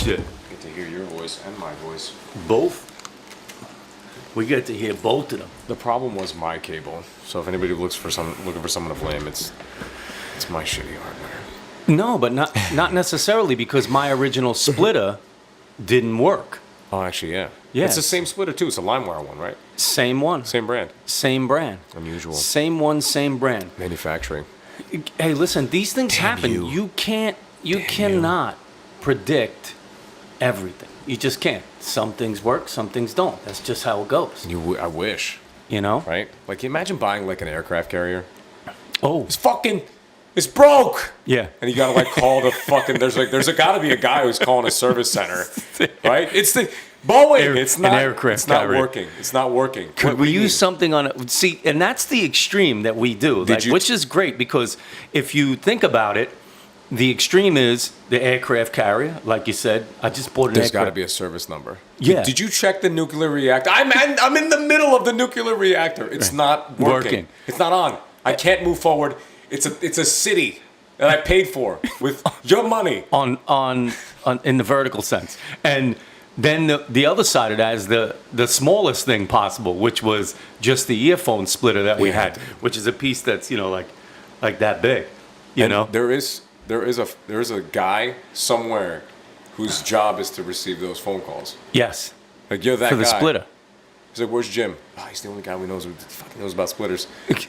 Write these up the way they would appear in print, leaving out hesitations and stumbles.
shit. Get to hear your voice and my voice. Both? We get to hear both of them. The problem was my cable. So if anybody looking for someone to blame, it's my shitty hardware. No, but not necessarily, because my original splitter didn't work. Oh, actually, yeah. Yes. It's the same splitter too. It's a LimeWire one, right? Same one. Same brand. Same brand. Unusual. Same one, same brand. Manufacturing. Hey, listen, these things happen. You. You cannot predict everything. You just can't. Some things work, some things don't. That's just how it goes. I wish. You know? Right? Like, you imagine buying like an aircraft carrier. Oh. It's broke. Yeah. And you gotta like call the fucking. There's gotta be a guy who's calling a service center, right? It's the Boeing. It's not. An aircraft It's not carrier. working. It's not working. Could we use something on it? See, and that's the extreme that we do, which is great, because if you think about it, the extreme is the aircraft carrier. Like you said, I just bought an There's aircraft. got to be a service number. Yeah. Did you check the nuclear reactor? I'm in the middle of the nuclear reactor. It's not working. It's not on. I can't move forward. It's a city that I paid for with your money. on in the vertical sense. And then the other side of that is the smallest thing possible, which was just the earphone splitter that we had, which is a piece that's, like that big. You know? There is a guy somewhere whose job is to receive those phone calls. Yes. Like, you're that For the guy. splitter. He's like, "Where's Jim?" Oh, he's the only guy who fucking knows about splitters.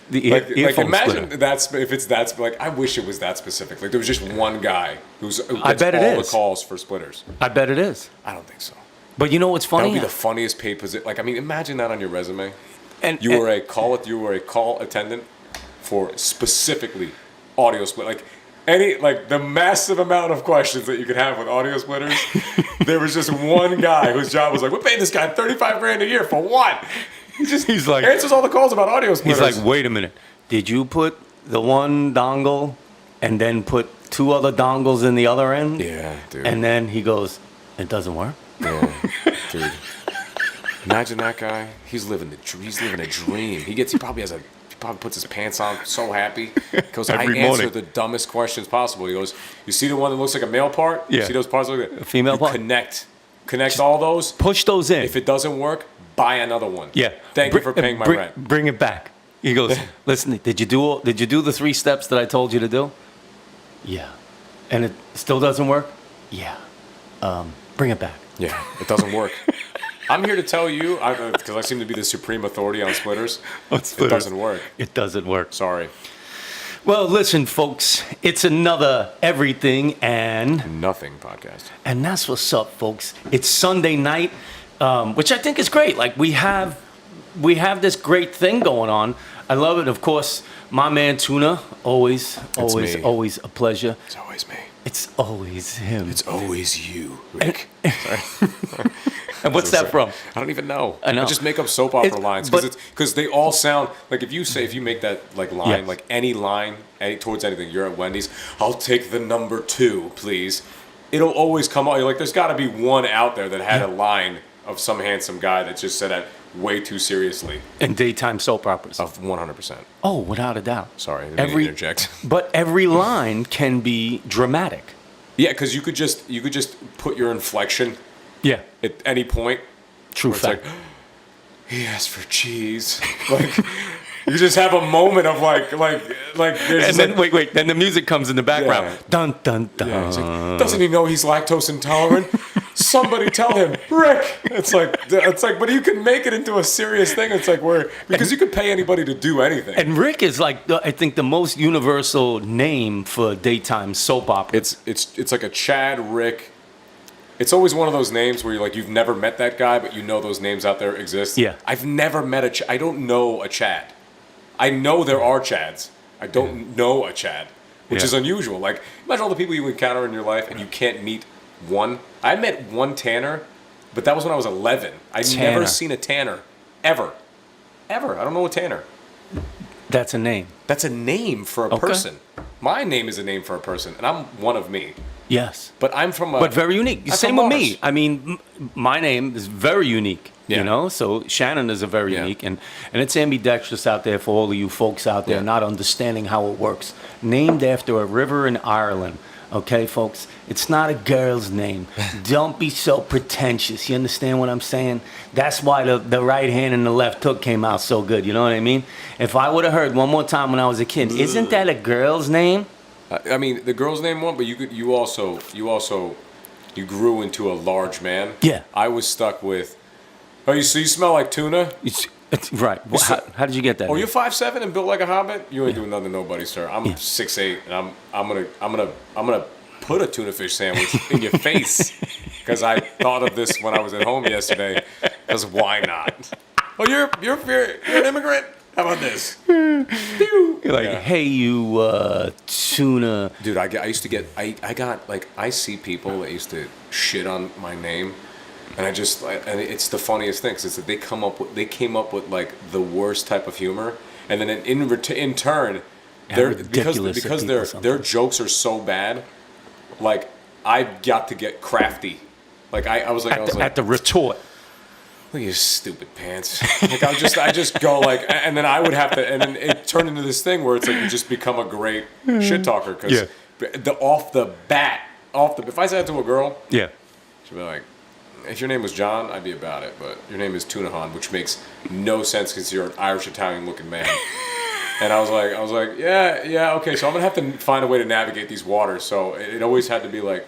The Like imagine splitter. that's if it's that like I wish it was that specific. Like there was just one guy who gets I bet it all is. the calls for splitters. I bet it is. I don't think so. But you know what's That funny? would be the funniest paid position. Like, I mean, imagine that on your resume. And You were a call attendant for specifically audio split. Like the massive amount of questions that you could have with audio splitters. There was just one guy whose job was like, we're paying this guy $35,000 a year for what? He's like answers all the calls about audio splitters. He's like, wait a minute. Did you put the one dongle and then put two other dongles in the other end? Yeah, dude. And then he goes, it doesn't work? Yeah, dude. Imagine that guy. He's living a dream. He probably puts his pants on so happy. He goes, I answer the dumbest questions possible. He goes, you see the one that looks like a male part? Yeah. You see those parts like that? A female part? Connect all those. Push those in. If it doesn't work, buy another one. Yeah. Thank you for paying my rent. Bring it back. He goes, listen, did you do the 3 steps that I told you to do? Yeah. And it still doesn't work? Yeah. Bring it back. Yeah, it doesn't work. I'm here to tell you, because I seem to be the supreme authority on splitters. It doesn't work. It doesn't work. Sorry. Well, listen, folks, it's another Everything and Nothing podcast. And that's what's up, folks. It's Sunday night, which I think is great. Like, we have this great thing going on. I love it. Of course, my man Tuna, always a pleasure. It's always me. It's always him. It's always you, Rick. Sorry. And what's that from? I don't even know. I know. I just make up soap opera lines because they all sound like if you make that like line, Yes. like any line towards anything. You're at Wendy's. I'll take the number 2, please. It'll always come out. You're like, there's got to be one out there that had a line of some handsome guy that just said that way too seriously. In daytime soap operas. Of 100%. Oh, without a doubt. Sorry, I didn't mean to interject. But every line can be dramatic. Yeah, because you could just put your inflection. Yeah. At any point. True fact. Like, he asked for cheese. Like, you just have a moment of like. And then wait. Then the music comes in the background. Yeah. Dun dun dun. Yeah, it's like, doesn't he know he's lactose intolerant? Somebody tell him, Rick. It's like, but you can make it into a serious thing. It's like because you could pay anybody to do anything. And Rick is like, I think, the most universal name for daytime soap opera. It's like a Chad, Rick. It's always one of those names where you've never met that guy, but you know those names out there exist. Yeah. I've never met I don't know a Chad. I know there are Chads. I don't know a Chad, which is unusual. Like, imagine all the people you encounter in your life and you can't meet one. I met one Tanner, but that was when I was 11. I've never seen a Tanner. Ever. I don't know a Tanner. That's a name. That's a name for a person. My name is a name for a person, and I'm one of me. Yes. But I'm from But very unique. Same with me. I mean, my name is very unique. Yeah. You know, so Shannon is a very unique, and it's ambidextrous out there for all of you folks out there not understanding how it works. Named after a river in Ireland, Okay, folks, it's not a girl's name. Don't be so pretentious. You understand what I'm saying? That's why the right hand and the left hook came out so good. You know what I mean? If I would have heard one more time when I was a kid, isn't that a girl's name? I mean, the girl's name won, but you also grew into a large man. Yeah. I was stuck with. Oh, so you smell like tuna? It's right. How did you get that? Oh, you're 5'7" and built like a hobbit. You ain't doing nothing to nobody, sir. I'm 6'8", and I'm gonna put a tuna fish sandwich in your face because I thought of this when I was at home yesterday. Because why not? Oh, you're an immigrant. How about this? You're like, hey, you tuna. Dude, I used to get I see people that used to shit on my name. And and it's the funniest thing, because they came up with like the worst type of humor, and then in turn, because their jokes are so bad, like I got to get crafty, like I was like at the retort. Look at your stupid pants. Like I just go like, and then I would have to, and then it turned into this thing where it's like you just become a great shit talker, because off the bat, if I said that to a girl, she'd be like, if your name was John, I'd be about it. But your name is Tunahan, which makes no sense because you're an Irish Italian looking man. And I was like, yeah, okay. So I'm gonna have to find a way to navigate these waters. So it always had to be like,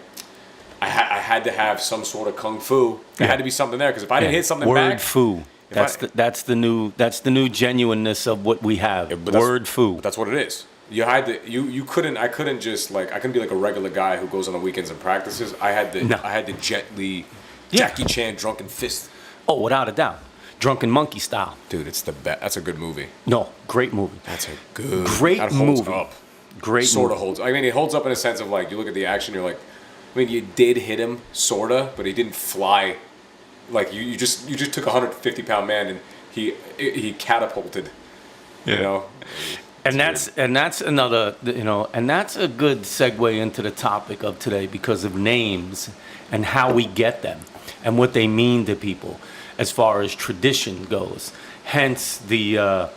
I had to have some sort of kung fu. There had to be something there, because if I didn't hit something back, word fu. That's the new genuineness of what we have. Word fu. But that's what it is. You had to. I couldn't just like. I couldn't be like a regular guy who goes on the weekends and practices. I had to Jet Li. Jackie Chan, Drunken Fist. Oh, without a doubt. Drunken Monkey style. Dude, it's the best. That's a good movie. No, great movie. That's a good great that holds movie. Up. Great sort movie. of holds. I mean, it holds up in a sense of like, you look at the action, you're like, I mean, you did hit him, sorta, but he didn't fly. Like you just took a 150-pound man and he catapulted. You know. And that's another, and that's a good segue into the topic of today, because of names and how we get them and what they mean to people as far as tradition goes. Hence the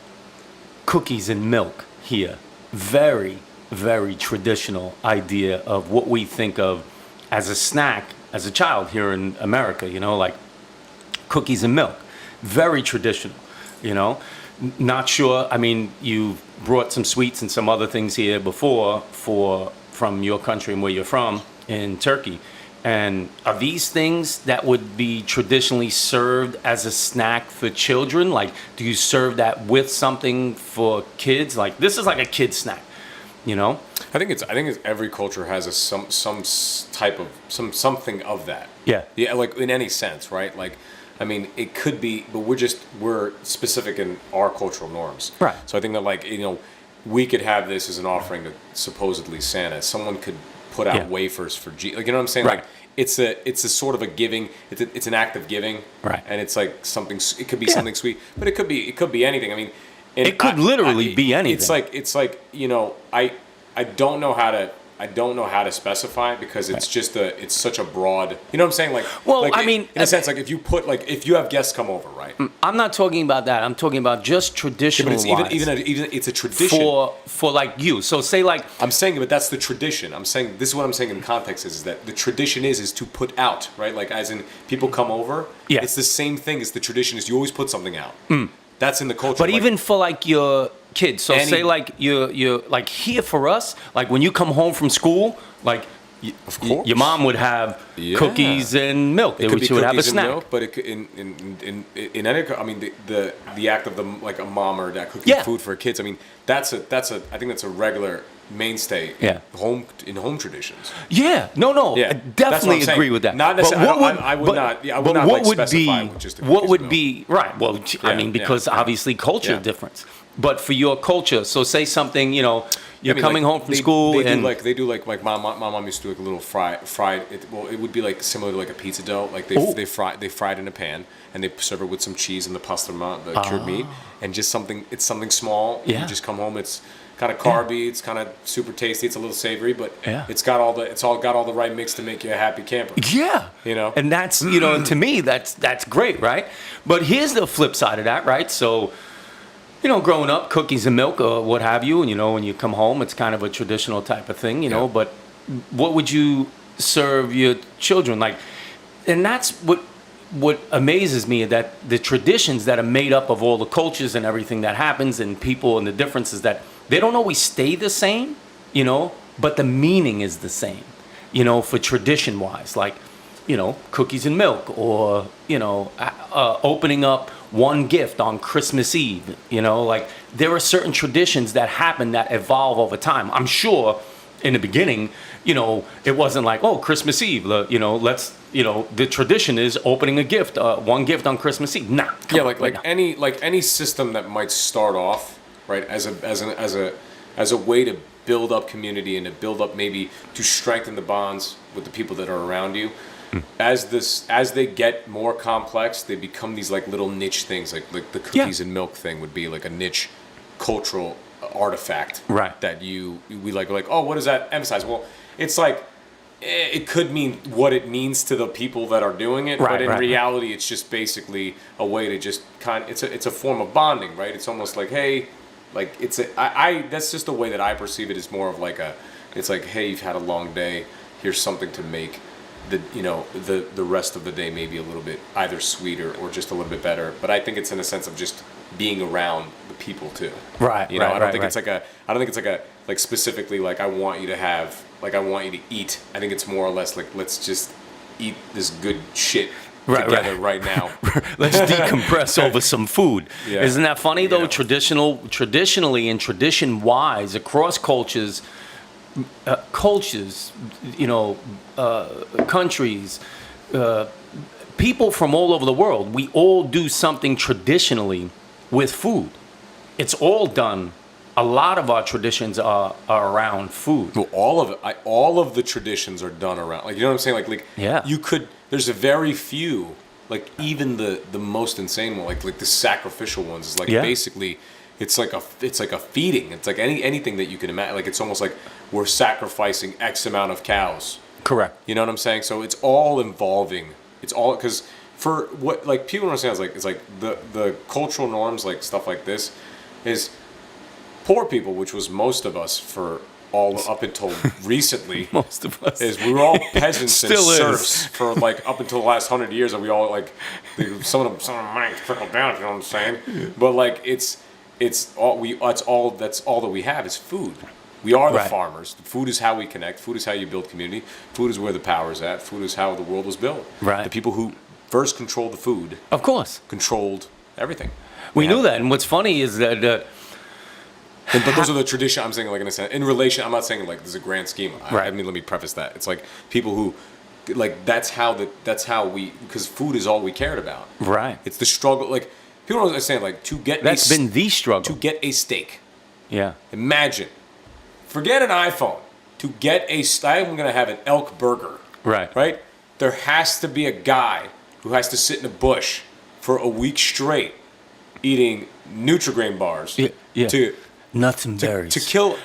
cookies and milk here. Very, very traditional idea of what we think of as a snack as a child here in America, like cookies and milk. Very traditional, Not sure. I mean, you brought some sweets and some other things here before from your country and where you're from in Turkey. And are these things that would be traditionally served as a snack for children? Like, do you serve that with something for kids? Like, this is like a kid snack, I think it's every culture has some type of something of that. Yeah, like in any sense, right? Like, I mean, it could be, but we're specific in our cultural norms. Right. So I think that, like, we could have this as an offering to supposedly Santa. Someone could put out wafers for like, you know what I'm saying? Right. Like, it's a sort of a giving. It's an act of giving. Right. And it's like something. It could be something sweet, but it could be anything. I mean, it could literally be anything. It's like I don't know how to specify it, because it's such a broad, you know what I'm saying? Like, well, like I mean, in a sense, like if you have guests come over, right? I'm not talking about that. I'm talking about just traditional. Yeah, but it's even it's a tradition for like you. So say like, I'm saying, but that's the tradition. I'm saying, this is what I'm saying in context is that the tradition is to put out, right? Like, as in people come over. Yeah. It's the same thing as the tradition is. You always put something out. That's in the culture. But even for like your kids, so say like you're like, here for us, like when you come home from school, like of course your mom would have cookies and milk. She would have a snack. Milk, but it could, in any, I mean, the act of like a mom or dad cooking food for kids. I mean, I think that's a regular mainstay in home traditions. Yeah, no, I definitely agree with that. Not necessarily. I would not like specify what would be right. Well, I mean, because obviously culture difference. But for your culture, so say something, you're coming home from school and they do like my mom used to do like a little fried. It would be like similar to like a pizza dough. Like they fried in a pan and they serve it with some cheese and the pastrama, the cured meat, and just something. It's something small. Yeah. You just come home. It's kind of carby. It's kind of super tasty. It's a little savory, but it's got all the right mix to make you a happy camper. Yeah, and that's to me that's great, right? But here's the flip side of that, right? So, growing up, cookies and milk or what have you, and when you come home, it's kind of a traditional type of thing, but what would you serve your children? Like, and that's what amazes me, that the traditions that are made up of all the cultures and everything that happens and people and the differences, that they don't always stay the same, you know, but the meaning is the same, you know, for tradition wise, like, you know, cookies and milk, or, you know, opening up one gift on Christmas Eve, you know, like there are certain traditions that happen that evolve over time. I'm sure in the beginning, you know, it wasn't like, oh, Christmas Eve, you know, let's, you know, the tradition is opening a gift, one gift on Christmas Eve. Nah. Yeah, like any system that might start off, right, as a way to build up community and to build up, maybe to strengthen the bonds with the people that are around you. As they get more complex, they become these like little niche things, like the cookies and milk thing would be like a niche cultural artifact, right? That we like, oh, what does that emphasize? Well, it's like it could mean what it means to the people that are doing it, but in reality, it's just basically a way to just it's a form of bonding, right? It's almost like, hey, like that's just the way that I perceive it. Is more of like it's like, hey, you've had a long day. Here's something to make the rest of the day maybe a little bit either sweeter or just a little bit better. But I think it's in a sense of just being around the people too. Right. You know, I don't think it's like a like specifically like I want you to eat. I think it's more or less like, let's just eat this good shit together right now. Let's decompress over some food. Yeah. Isn't that funny though? You know. Traditionally and tradition wise across cultures, you know, countries, people from all over the world, we all do something traditionally with food. It's all done. A lot of our traditions are around food. Well, all of the traditions are done around, like, you know what I'm saying? Like yeah. There's a very few, like even the most insane one, like the sacrificial ones, is like basically it's like a feeding. It's like anything that you can imagine. Like it's almost like we're sacrificing X amount of cows. Correct. You know what I'm saying? So it's all involving. It's all because for what like people don't understand is like the cultural norms, like stuff like this, is poor people, which was most of us for all up until recently. Most of us is we were all peasants and serfs is. for like up until the last 100 years, and we all like some of them might trickle down. You know what I'm saying? Yeah. But like that's all that we have is food. We are the farmers. Food is how we connect. Food is how you build community. Food is where the power is at. Food is how the world was built. Right. The people who first controlled the food, of course, controlled everything. We knew that, and what's funny is that. But those are the tradition. I'm saying, like, in a sense, in relation. I'm not saying like there's a grand scheme. I mean, let me preface that. It's like people who, like, that's how we, because food is all we cared about. Right. It's the struggle. Like people don't understand. Like that's been the struggle to get a steak. Yeah. Imagine. Forget an iPhone. To get I'm gonna have an elk burger. Right. Right. There has to be a guy who has to sit in a bush for a week straight, eating Nutri-Grain bars. Yeah. To nuts and berries to kill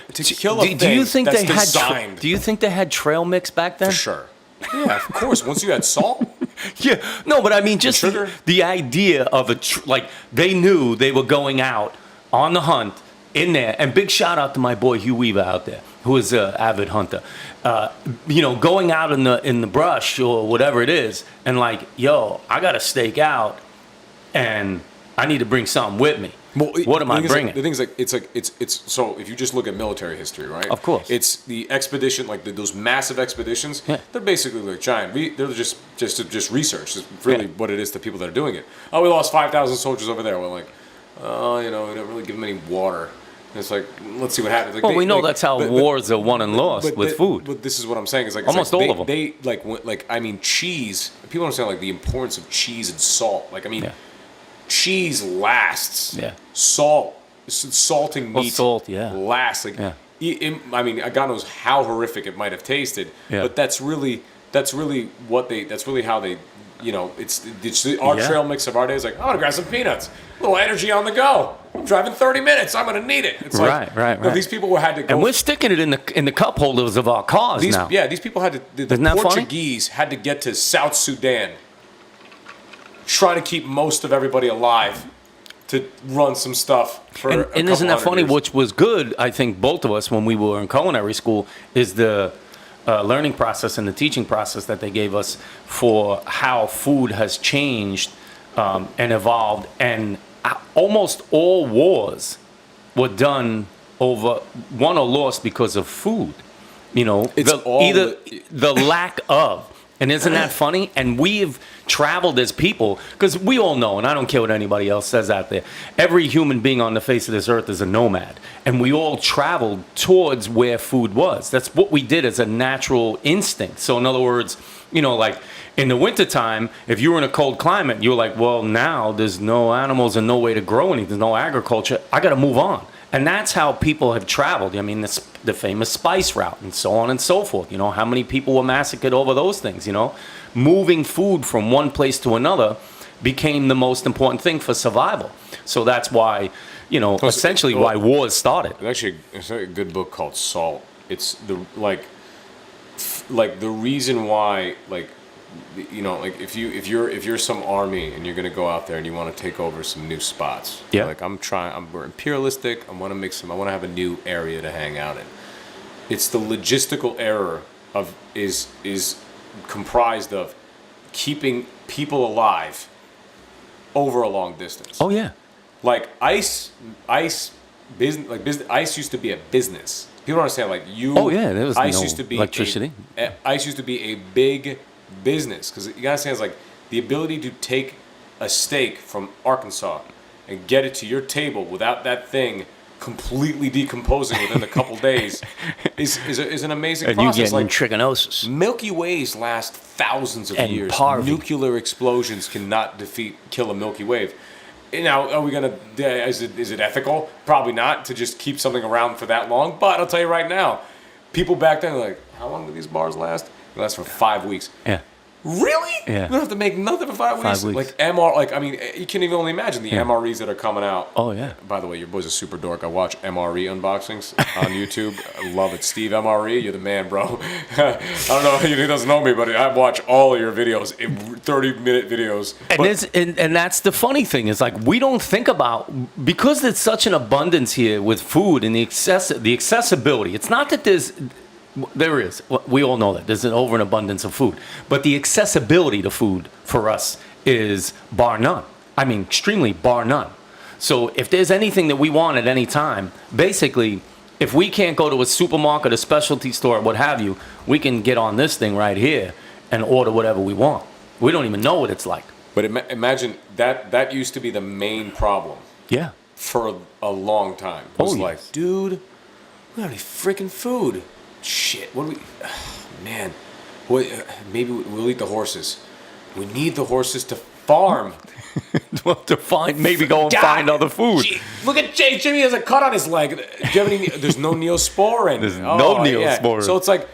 a thing do you think that's they designed. had do you think they had trail mix back then? For sure. Yeah, of course. Once you had salt. Yeah. No, but I mean, just sugar. The idea of like they knew they were going out on the hunt in there. And big shout out to my boy Hugh Weaver out there, who is an avid hunter. You know, going out in the brush or whatever it is, and like, yo, I got to stake out, and I need to bring something with me. Well, what am I bringing? The thing's like it's so if you just look at military history, right? Of course, it's the expedition, like those massive expeditions. Yeah. They're basically like giant. They're just research. It's really what it is to people that are doing it. Oh, we lost 5,000 soldiers over there. We're like, oh, you know, we don't really give them any water. And it's like, let's see what happens. Like, well, we know that's how wars are won and lost with food. But this is what I'm saying. Is like almost all of them. They I mean, cheese. People don't understand like the importance of cheese and salt. Like I mean. Yeah. Cheese lasts. Yeah. Salting meat lasts. Like, I mean, God knows how horrific it might have tasted, but that's really how they, you know, it's our trail mix of our days. Like, I'm gonna grab some peanuts, a little energy on the go. I'm driving 30 minutes. I'm gonna need it. It's like, right. These people had to go, and we're sticking it in the cup holders of our cars now. Yeah, these people had to. The Portuguese had to get to South Sudan. Trying to keep most of everybody alive to run some stuff for and isn't that funny? Years. Which was good, I think, both of us when we were in culinary school is the learning process and the teaching process that they gave us for how food has changed and evolved. And almost all wars were won or lost because of food. You know, either the lack of. And isn't that funny? And we've traveled as people, because we all know, and I don't care what anybody else says out there, every human being on the face of this earth is a nomad. And we all traveled towards where food was. That's what we did as a natural instinct. So in other words, you know, like in the wintertime, if you were in a cold climate, you were like, well, now there's no animals and no way to grow anything, there's no agriculture. I got to move on. And that's how people have traveled. I mean, the famous spice route and so on and so forth. You know, how many people were massacred over those things, you know? Moving food from one place to another became the most important thing for survival. So that's why, you know, essentially why wars started. It's a good book called Salt. It's the the reason why, like, you know, like if you're some army and you're gonna go out there and you want to take over some new spots. Yeah. Like we're imperialistic. I want to have a new area to hang out in. It's the logistical error is comprised of keeping people alive over a long distance. Oh yeah. Like ice used to be a business. People don't understand. Like Oh yeah, there was ice no used to be electricity. Ice used to be a big business, because you gotta understand, it's like the ability to take a steak from Arkansas and get it to your table without that thing completely decomposing within a couple days is an amazing And process. you get Like trichinosis. Milky Ways last thousands of And years. parvy. Nuclear explosions cannot kill a Milky Wave. Now, are we gonna? Is it ethical? Probably not to just keep something around for that long. But I'll tell you right now, people back then were like, how long do these bars last? They last for 5 weeks. Yeah. Really? Yeah. We don't have to make nothing for 5 weeks. 5 weeks. Like I mean, you can even only imagine the MREs that are coming out. Oh yeah. By the way, your boy's a super dork. I watch MRE unboxings on YouTube. I love it. Steve MRE, you're the man, bro. I don't know, he doesn't know me, but I watch all of your videos, 30-minute videos. And that's the funny thing, is like we don't think about, because there's such an abundance here with food and the accessibility. It's not that there is. We all know that there's an over and abundance of food, but the accessibility to food for us is bar none. I mean, extremely bar none. So if there's anything that we want at any time, basically, if we can't go to a supermarket, a specialty store, what have you, we can get on this thing right here and order whatever we want. We don't even know what it's like. But imagine that used to be the main problem. Yeah. For a long time. It was yes. like, dude, we don't have any freaking food. Shit, what do we... man, maybe we'll eat the horses. We need the horses to farm. Well, to go and find other food. Look at Jimmy has a cut on his leg. Do you have any, there's no Neosporin. There's no Neosporin. So it's like,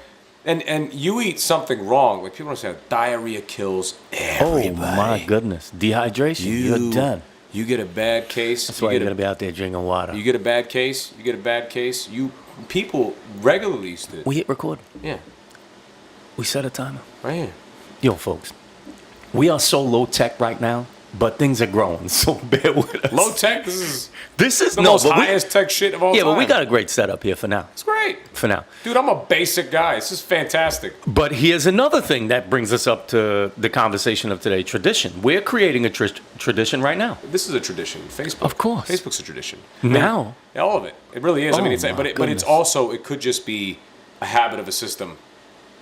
and you eat something wrong. Like, people don't say diarrhea kills everybody. Oh my goodness, dehydration. You're done. You get a bad case. That's why you're gonna be out there drinking water. You get a bad case. People regularly used to. We hit record. Yeah. We set a timer. Right here. Yo, folks, we are so low tech right now, but things are growing. So bear with us. Low tech. This is the most highest tech shit of all time. Yeah, but we got a great setup here for now. It's great. For now. Dude, I'm a basic guy. This is fantastic. But here's another thing that brings us up to the conversation of today, tradition. We're creating a tradition right now. This is a tradition. Facebook. Of course. Facebook's a tradition. Now. All of it. It really is. Oh, I mean, but it's also, it could just be a habit of a system.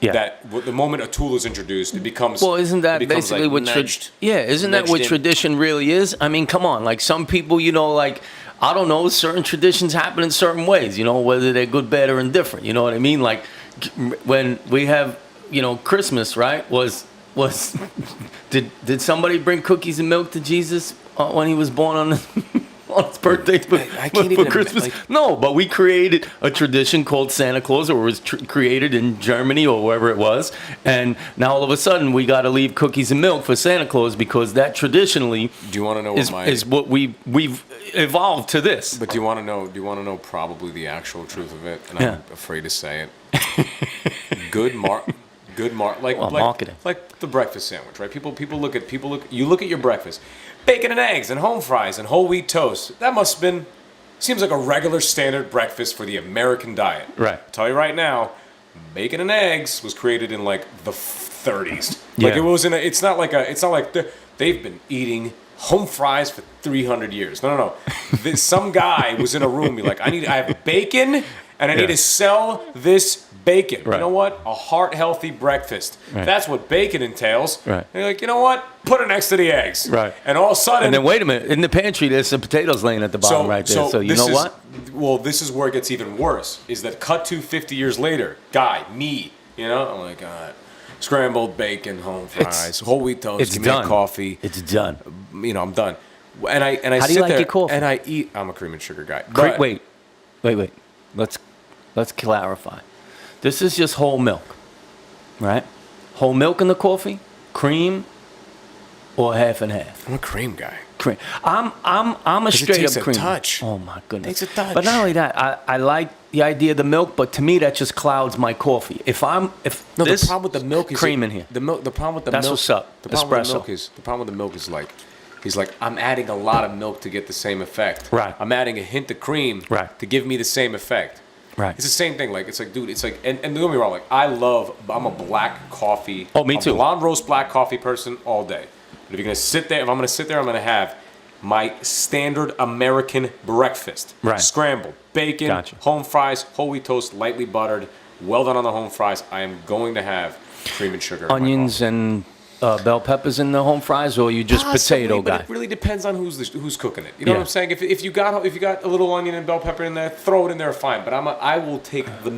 Yeah. That the moment a tool is introduced, it becomes. Well, isn't that basically like what isn't that what tradition really is? I mean, come on. Like some people, you know, like I don't know, certain traditions happen in certain ways. You know, whether they're good, bad, or indifferent. You know what I mean? Like when we have, you know, Christmas, right? Did somebody bring cookies and milk to Jesus when he was born on his birthday for Christmas? No, but we created a tradition called Santa Claus, or it was created in Germany or wherever it was. And now all of a sudden we got to leave cookies and milk for Santa Claus because that traditionally do you want to know is what we've evolved to this. But do you want to know probably the actual truth of it? And I'm afraid to say it. Marketing. Like the breakfast sandwich, right? People look at your breakfast. Bacon and eggs and home fries and whole wheat toast. That must have been, seems like a regular standard breakfast for the American diet. Right. I'll tell you right now, bacon and eggs was created in like the 30s. Yeah. Like it wasn't. It's not like they've been eating home fries for 300 years. No. Some guy was in a room. Be like, I have bacon, and I need to sell this bacon. Right. You know what? A heart-healthy breakfast. Right. That's what bacon entails. Right. And you're like, you know what? Put it next to the eggs. Right. And all of a sudden, And then wait a minute, in the pantry there's some potatoes laying at the bottom right there. So you know what? Well, this is where it gets even worse. Is that cut to 50 years later? Me. You know, I'm like, scrambled bacon, home fries, whole wheat toast. It's give done. Me a coffee. It's done. You know, I'm done. And I How do sit you like there your coffee? and I eat. I'm a cream and sugar guy. But Wait. Let's clarify. This is just whole milk, right? Whole milk in the coffee, cream, or half and half. I'm a cream guy. Cream. I'm a straight takes up a cream. touch. Oh my goodness. Takes a touch. But not only that, I like the idea of the milk, but to me that just clouds my coffee. If The problem with the milk is cream in here. The problem with the That's milk. what's up. The problem with the Espresso. milk is he's like, I'm adding a lot of milk to get the same effect. Right. I'm adding a hint of cream. Right. To give me the same effect. Right. It's the same thing. Like, it's like, dude, it's like, and don't get me wrong. Like, I'm a black coffee. Oh, me too. A blonde roast black coffee person all day. But if you're gonna sit there, I'm gonna have my standard American breakfast. Right. Scrambled bacon, Gotcha. home fries, whole wheat toast, lightly buttered, well done on the home fries. I am going to have cream and sugar. Onions and bell peppers in the home fries, or you just Possibly, potato but guy? it really depends on who's cooking it. You know Yeah. what I'm saying? If you got a little onion and bell pepper in there, throw it in there, fine. But I will take the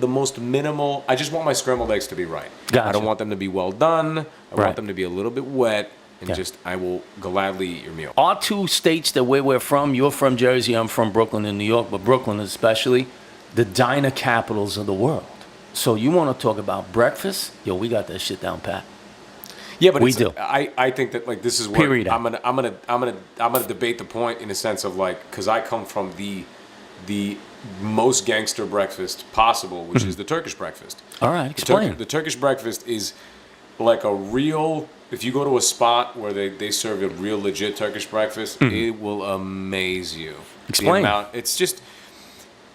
most minimal. I just want my scrambled eggs to be right. Gotcha. I don't want them to be well done. I Right. want them to be a little bit wet, and Yeah. I will gladly eat your meal. Our two states that where we're from, you're from Jersey, I'm from Brooklyn and New York, but Brooklyn especially, the diner capitals of the world. So you want to talk about breakfast? Yo, we got that shit down pat. Yeah, but We it's, do. I think that like this is where Period. I'm gonna debate the point in a sense of like, because I come from the most gangster breakfast possible, which is the Turkish breakfast. All right, explain. The Turkish breakfast is like a real. If you go to a spot where they serve a real legit Turkish breakfast, it will amaze you. Explain. It's just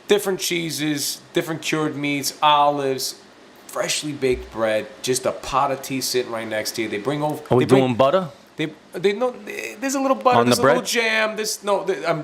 different cheeses, different cured meats, olives, freshly baked bread, just a pot of tea sitting right next to you. They bring over. Are we doing butter? They know there's a little butter, On the there's a little bread? jam.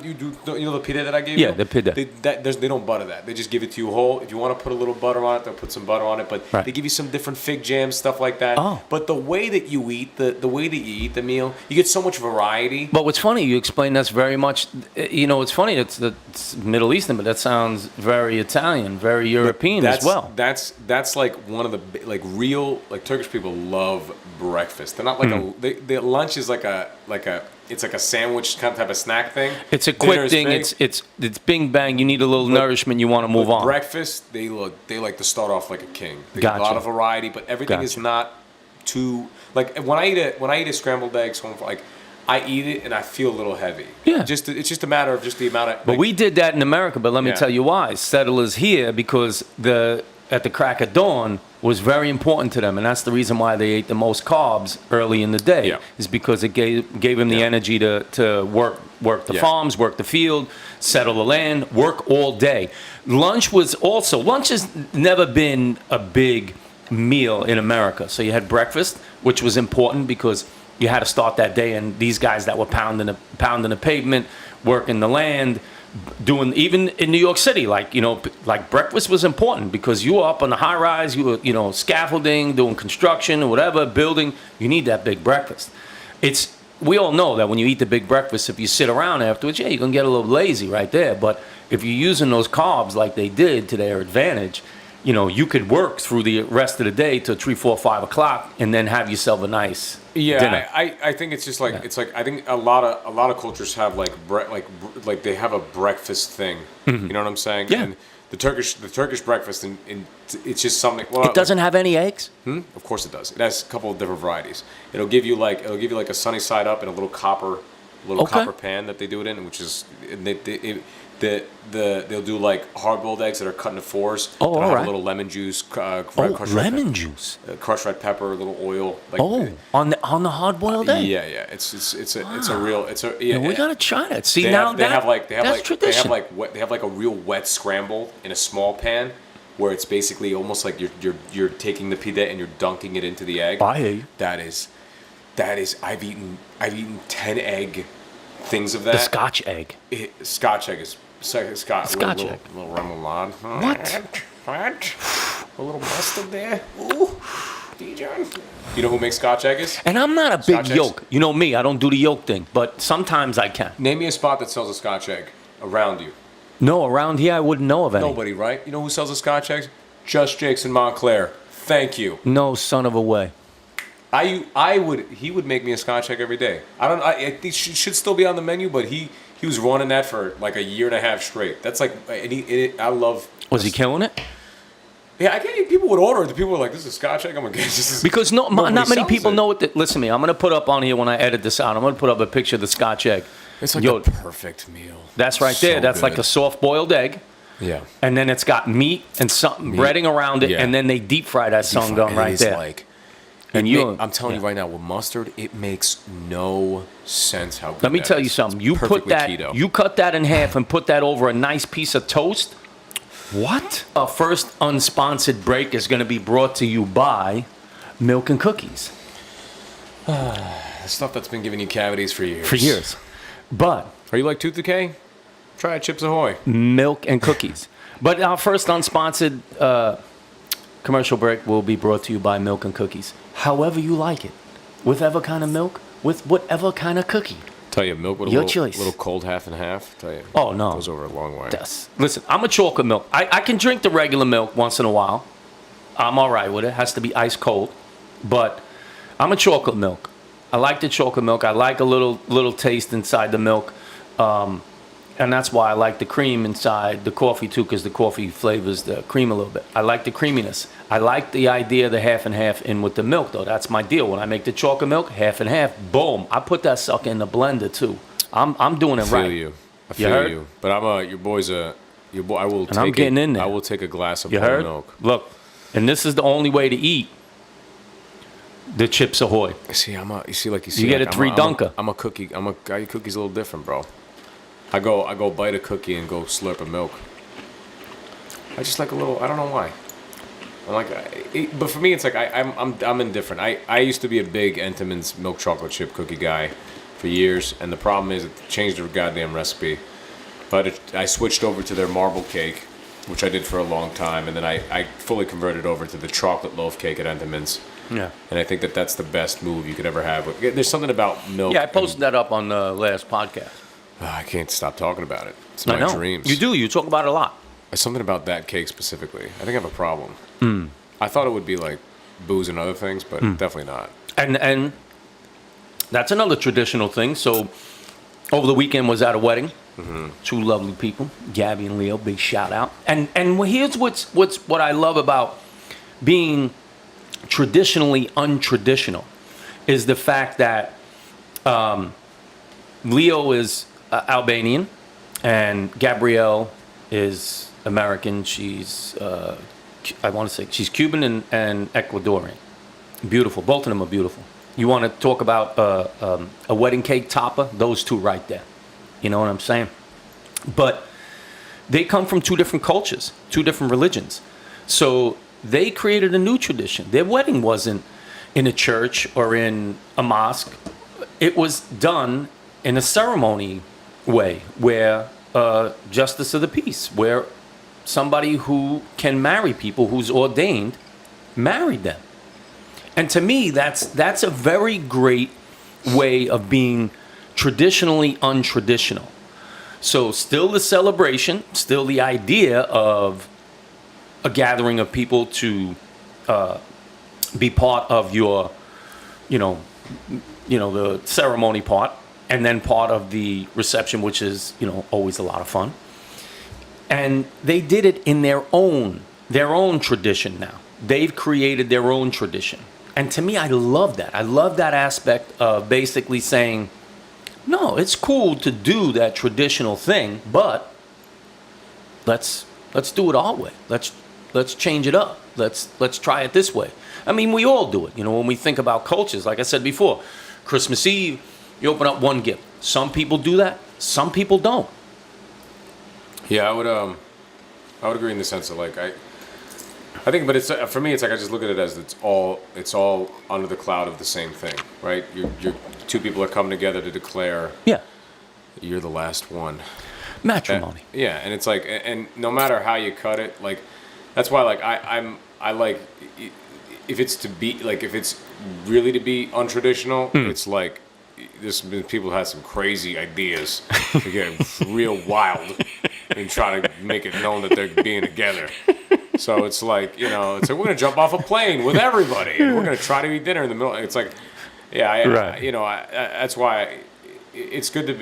You know the pita that I gave Yeah, you? the pita. They don't butter that. They just give it to you whole. If you want to put a little butter on it, they'll put some butter on it. But Right. they give you some different fig jams, stuff like that. Oh. But the way that you eat the way that you eat the meal, you get so much variety. But what's funny, you explain that's very much, it's funny, it's Middle Eastern, but that sounds very Italian, very European as well. That's like one of the like real like Turkish people love breakfast. They're not like their lunch is like a sandwich kind of type of snack thing. It's a Dinner quick is thing. big. It's bing bang. You need a little nourishment. You want to move But on. breakfast, they like to start off like a king. They Gotcha. get a lot of variety, but everything is Gotcha. not too like when I eat a scrambled eggs home like I eat it and I feel a little heavy. Yeah. It's just a matter of just the amount of. But we did that in America. But let me Yeah. tell you why. Settlers here, because at the crack of dawn was very important to them, and that's the reason why they ate the most carbs early in the day. Yeah. Is because it gave them the energy to work the Yeah. farms, work the field, settle the land, work all day. Lunch has never been a big meal in America. So you had breakfast, which was important because you had to start that day, and these guys that were pounding the pavement, working the land, doing even in New York City, like breakfast was important because you were up on the high rise, you were scaffolding, doing construction or whatever, building. You need that big breakfast. We all know that when you eat the big breakfast, if you sit around afterwards, you're gonna get a little lazy right there. But if you're using those carbs like they did to their advantage, you could work through the rest of the day till 3, 4, 5 o'clock, and then have yourself a nice dinner. I think it's just like it's like I think a lot of cultures have like they have a breakfast thing. You know what I'm saying? Yeah. And the Turkish breakfast and it's just something. Well, It doesn't have any eggs? Of course it does. It has a couple of different varieties. It'll give you like a sunny side up in a little copper pan that they do it in, which is they'll do like hard-boiled eggs that are cut into fours. Oh, They'll all have right. a little lemon juice, Lemon juice. crushed red pepper, a little oil. On the hard-boiled egg. Yeah. It's a real. Yeah, we gotta try that. See, They now have that's tradition. they have like a real wet scramble in a small pan. where it's basically almost like you're taking the pita and you're dunking it into the egg. I hear you. That is I've eaten 10 egg things of that. The Scotch egg. Scotch egg is Scotch egg. Little remoulade. What? A little mustard there. Ooh. Dijon. You know who makes Scotch egg is? And I'm not a big Scotch yolk. eggs? You know me, I don't do the yolk thing, but sometimes I can. Name me a spot that sells a Scotch egg around you. No, around here I wouldn't know of any. Nobody, right? You know who sells a Scotch eggs? Just Jake's in Montclair. Thank you. No son of a way. He would make me a Scotch egg every day. I think it should still be on the menu, but he was running that for like a year and a half straight. That's like, I love. Was he killing it? Yeah, I get people would order it. The people were like, "This is Scotch egg." I'm like, "This is." Because not many sells people it. know it. Listen to me. I'm going to put up on here when I edit this out. I'm going to put up a picture of the Scotch egg. It's like the perfect meal. That's right there. So That's like good. a soft-boiled egg. Yeah. And then it's got meat and something breading around it, Yeah. and then they deep fry that son gun right there. I'm telling you right now, with mustard, it makes no sense how good. Let me that tell you is. something. It's You put perfectly that, keto. you cut that in half and put that over a nice piece of toast. What? Our first unsponsored break is going to be brought to you by Milk and Cookies. Stuff that's been giving you cavities for years. For years. But Are you like tooth decay? Try Chips Ahoy. Milk and Cookies. But our first unsponsored commercial break will be brought to you by Milk and Cookies. However you like it. With whatever kind of milk, with whatever kind of cookie. Tell you, milk with Your a choice. little cold half and half. Tell you. Oh, no. Goes over a long way. Yes. Listen, I'm a chocolate milk. I can drink the regular milk once in a while. I'm all right with it. It has to be ice cold. But I'm a chocolate milk. I like the chocolate milk. I like a little taste inside the milk. And that's why I like the cream inside the coffee too, because the coffee flavors the cream a little bit. I like the creaminess. I like the idea of the half and half in with the milk, though. That's my deal. When I make the chocolate milk, half and half, boom. I put that sucker in the blender too. I'm doing it right. I feel you. But your boy. I will. And I'm getting in there. I will take a glass of You whole heard? milk. Look, and this is the only way to eat the Chips Ahoy. You get a three dunker. I'm a cookie. I eat cookies a little different, bro. I go bite a cookie and go slurp a milk. I just like a little. I don't know why. But for me, it's like I'm indifferent. I used to be a big Entenmann's milk chocolate chip cookie guy for years, and the problem is it changed their goddamn recipe. But I switched over to their marble cake, which I did for a long time, and then I fully converted over to the chocolate loaf cake at Entenmann's. Yeah. And I think that's the best move you could ever have. There's something about milk. Yeah, I posted that up on the last podcast. I can't stop talking about it. It's I my know. dreams. You do. You talk about it a lot. There's something about that cake specifically. I think I have a problem. I thought it would be like booze and other things, but definitely not. And that's another traditional thing. So over the weekend was at a wedding. Mm-hmm. Two lovely people, Gabby and Leo. Big shout out. And here's what I love about being traditionally untraditional is the fact that Leo is Albanian and Gabrielle is American. She's I want to say she's Cuban and Ecuadorian. Beautiful. Both of them are beautiful. You want to talk about a wedding cake topper? Those two right there. You know what I'm saying? But they come from two different cultures, two different religions. So they created a new tradition. Their wedding wasn't in a church or in a mosque. It was done in a ceremony way where justice of the peace, where somebody who can marry people, who's ordained, married them. And to me, that's a very great way of being traditionally untraditional. So still the celebration, still the idea of a gathering of people to be part of your, the ceremony part, and then part of the reception, which is, always a lot of fun. And they did it in their own tradition now. They've created their own tradition. And to me, I love that. I love that aspect of basically saying, no, it's cool to do that traditional thing, but let's do it our way. Let's change it up. Let's try it this way. I mean, we all do it. When we think about cultures, like I said before, Christmas Eve, you open up one gift. Some people do that. Some people don't. Yeah, I would agree in the sense that I think, but it's for me. It's like I just look at it as it's all under the cloud of the same thing, right? You're two people are coming together to declare Yeah. you're the last one. Matrimony. Yeah, and it's like, and no matter how you cut it, like that's why like I like if it's to be like if it's really to be untraditional, it's like there's been people who had some crazy ideas to get real wild and try to make it known that they're being together. So it's like, you know, it's like we're gonna jump off a plane with everybody and we're gonna try to eat dinner in the middle. It's like, yeah, Right. that's why it's good to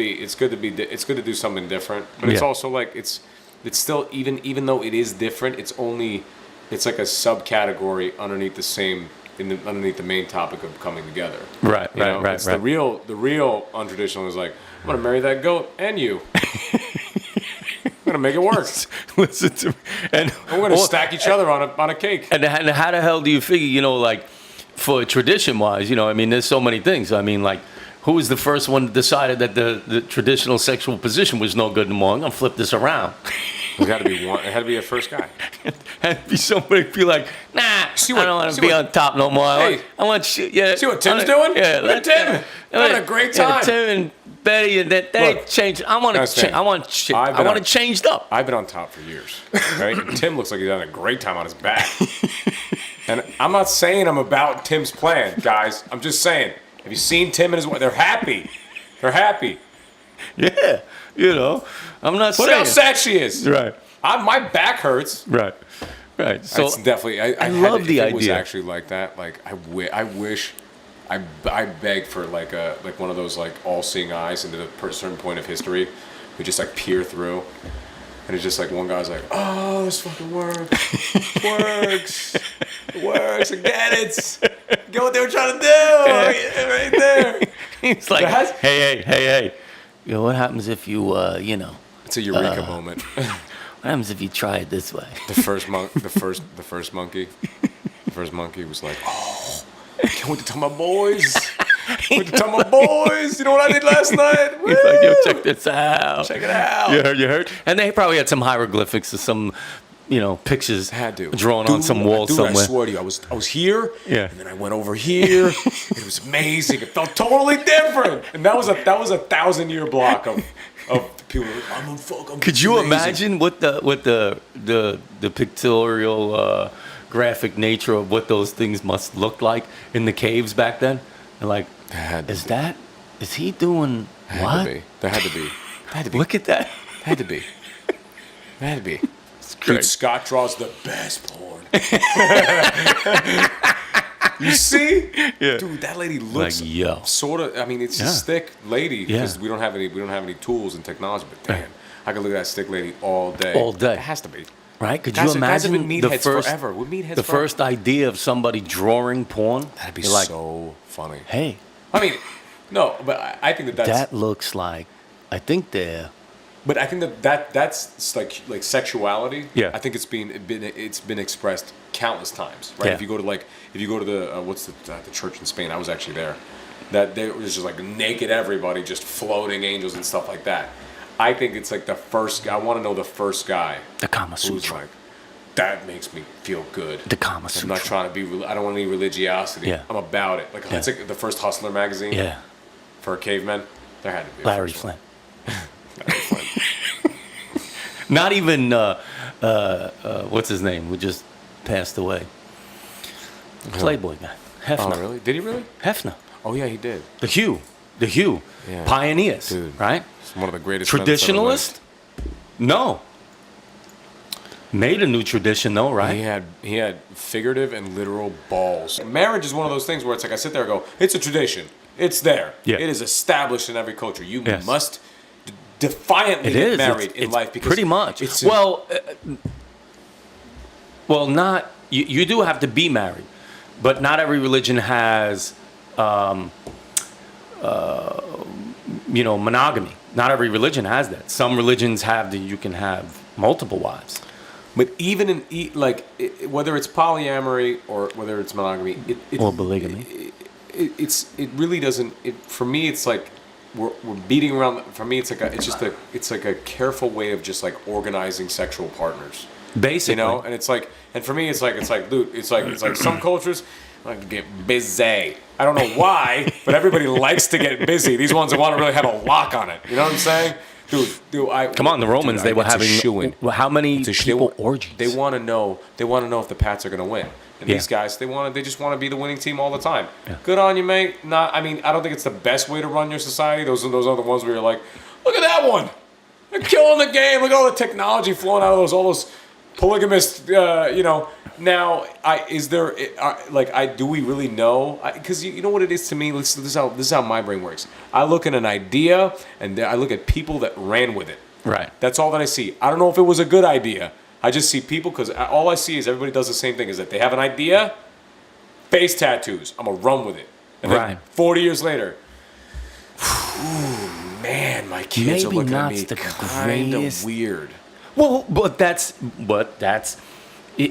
do something different. But it's also like it's still even though it is different, it's like a subcategory underneath underneath the main topic of coming together. Right. It's the real untraditional is like, I'm gonna marry that goat and you. I'm gonna make it work. Listen to me. And we're gonna stack each other on a cake. And how the hell do you figure, you know, like for tradition wise, you know, I mean, there's so many things. I mean, like, who was the first one that decided that the traditional sexual position was no good anymore? I'm gonna flip this around. It had to be one. It had to be a first guy. It had to be somebody be like, nah, I don't want to be on top no more. Hey, I want yeah. See what Tim's doing? Yeah, let Tim. Having a great time. Yeah, Tim and Betty and they changed. I want it changed up. I've been on top for years. Right? And Tim looks like he's having a great time on his back. And I'm not saying I'm about Tim's plan, guys. I'm just saying. Have you seen Tim and his wife? They're happy. They're happy. Yeah, you know, I'm not saying. Look how sad she is. Right. My back hurts. Right. So it's definitely. I love the idea. It was actually like that. Like I wish. I beg for like one of those like all-seeing eyes into a certain point of history, who just like peer through, and it's just like one guy's like, oh, this fucking works, it works, I get it, get what they were trying to do, right there. He's like, hey, you know what happens if you you know? It's a eureka moment. What happens if you try it this way? The first monkey was like, oh. I can't wait to tell my boys. You know what I did last night? Woo! He's like, yo, check this out. Check it out. You heard? And they probably had some hieroglyphics or some, you know, pictures had to drawn on some wall somewhere. I swear to you, I was here, yeah, and then I went over here. It was amazing. It felt totally different. And that was a 1,000-year block of people. I'm Could you imagine what the pictorial graphic nature of what those things must look like in the caves back then? And like, is he doing what? There had to be. Look at that. Had to be. Dude, Scott draws the best porn. You see? Yeah. Dude, that lady looks like, sort of. I mean, it's a thick lady because Yeah. we don't have any tools and technology. But damn, I could look at that thick lady all day. All day. It has to be. Right? Could you imagine the first idea of somebody drawing porn? That'd be like, so funny. Hey, I mean, no, but I think that's that looks like. I think they're. But I think that's like sexuality. Yeah. I think it's been expressed countless times, right? Yeah. If you go to the what's the church in Spain? I was actually there. That there was just like naked everybody, just floating angels and stuff like that. I think it's like the first guy. I want to know the first guy. The Kama who's Sutra. like, that makes me feel good. The Kama Sutra. I'm not trying to be. I don't want any religiosity. Yeah. I'm about it. Like it's like the first Hustler magazine. Yeah. For cavemen, there had to be. Larry Flint. Larry Flint. Not even what's his name? Who just passed away. Playboy guy. Hefner. Oh really? Did he really? Hefner. Oh yeah, he did. The Hugh. Yeah. Pioneers. Dude. Right? It's one of the greatest. Traditionalist? No. Made a new tradition though, right? He had figurative and literal balls. Marriage is one of those things where it's like I sit there and go, it's a tradition. It's there. Yeah. It is established in every culture. You Yes. must defiantly get married in life because pretty much. It's well, not you do have to be married, but not every religion has monogamy. Not every religion has that. Some religions have that you can have multiple wives. But even whether it's polyamory or whether it's monogamy, or polygamy, it really doesn't. For me, it's like we're beating around. For me, it's like a careful way of just like organizing sexual partners. Basically. You know, and it's like, and for me, it's like, dude, it's like some cultures like to get busy. I don't know why, but everybody likes to get busy. These ones that want to really have a lock on it. You know what I'm saying? Dude, Come on, the Romans, they were having how many people orgies? They want to know if the Pats are going to win. And these guys, they just want to be the winning team all the time. Yeah. Good on you, mate. I don't think it's the best way to run your society. Those are the ones where you're like, look at that one. They're killing the game. Look at all the technology flowing out of all those polygamous, you know. Now, do we really know? Because you know what it is to me? This is how my brain works. I look at an idea, and I look at people that ran with it. Right. That's all that I see. I don't know if it was a good idea. I just see people, because all I see is everybody does the same thing, is that they have an idea, face tattoos. I'm going to run with it. And then 40 years later, man, my kids are looking at me kind of weird. Well, but that's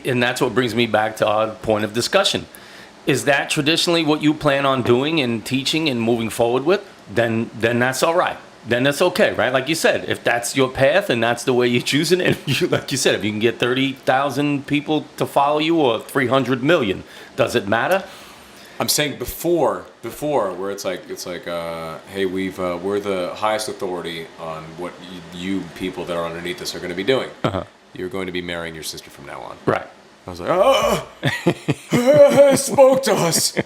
and that's what brings me back to our point of discussion. Is that traditionally what you plan on doing and teaching and moving forward with? Then that's all right. Then that's okay, right? Like you said, if that's your path and that's the way you're choosing it, like you said, if you can get 30,000 people to follow you or 300 million, does it matter? I'm saying before, where it's like, hey, we're the highest authority on what you people that are underneath us are going to be doing. Uh-huh. You're going to be marrying your sister from now on. Right. I was like, spoke to us.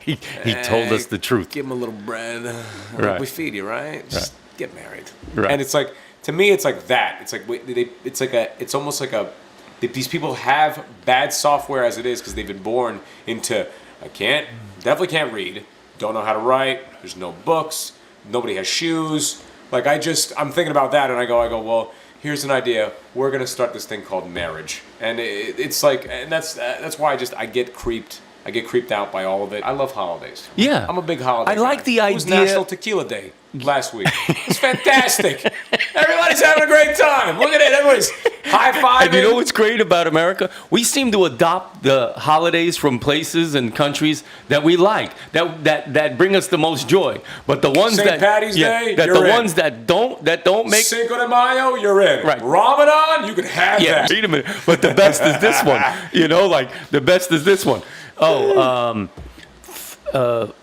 he told us the truth. Give him a little bread. Right. We feed you, right? Just get married. Right. And it's like, to me, it's like that. It's like it's almost like these people have bad software as it is, because they've been born into, definitely can't read, don't know how to write, there's no books, nobody has shoes. Like, I'm thinking about that, and I go, well, here's an idea. We're gonna start this thing called marriage, and it's like, and that's why I get creeped. I get creeped out by all of it. I love holidays. Yeah, I'm a big holiday guy. like the idea. It was National Tequila Day last week. It's fantastic. Everybody's having a great time. Look at it. Everybody's high-fiving. And you know what's great about America? We seem to adopt the holidays from places and countries that we like, that bring us the most joy. But the ones St. Patty's Day, that you're the in. ones that don't make Cinco de Mayo, you're in. Right. Ramadan, you can have that. Wait a minute. But the best is this one. You know, like the best is this one. Oh,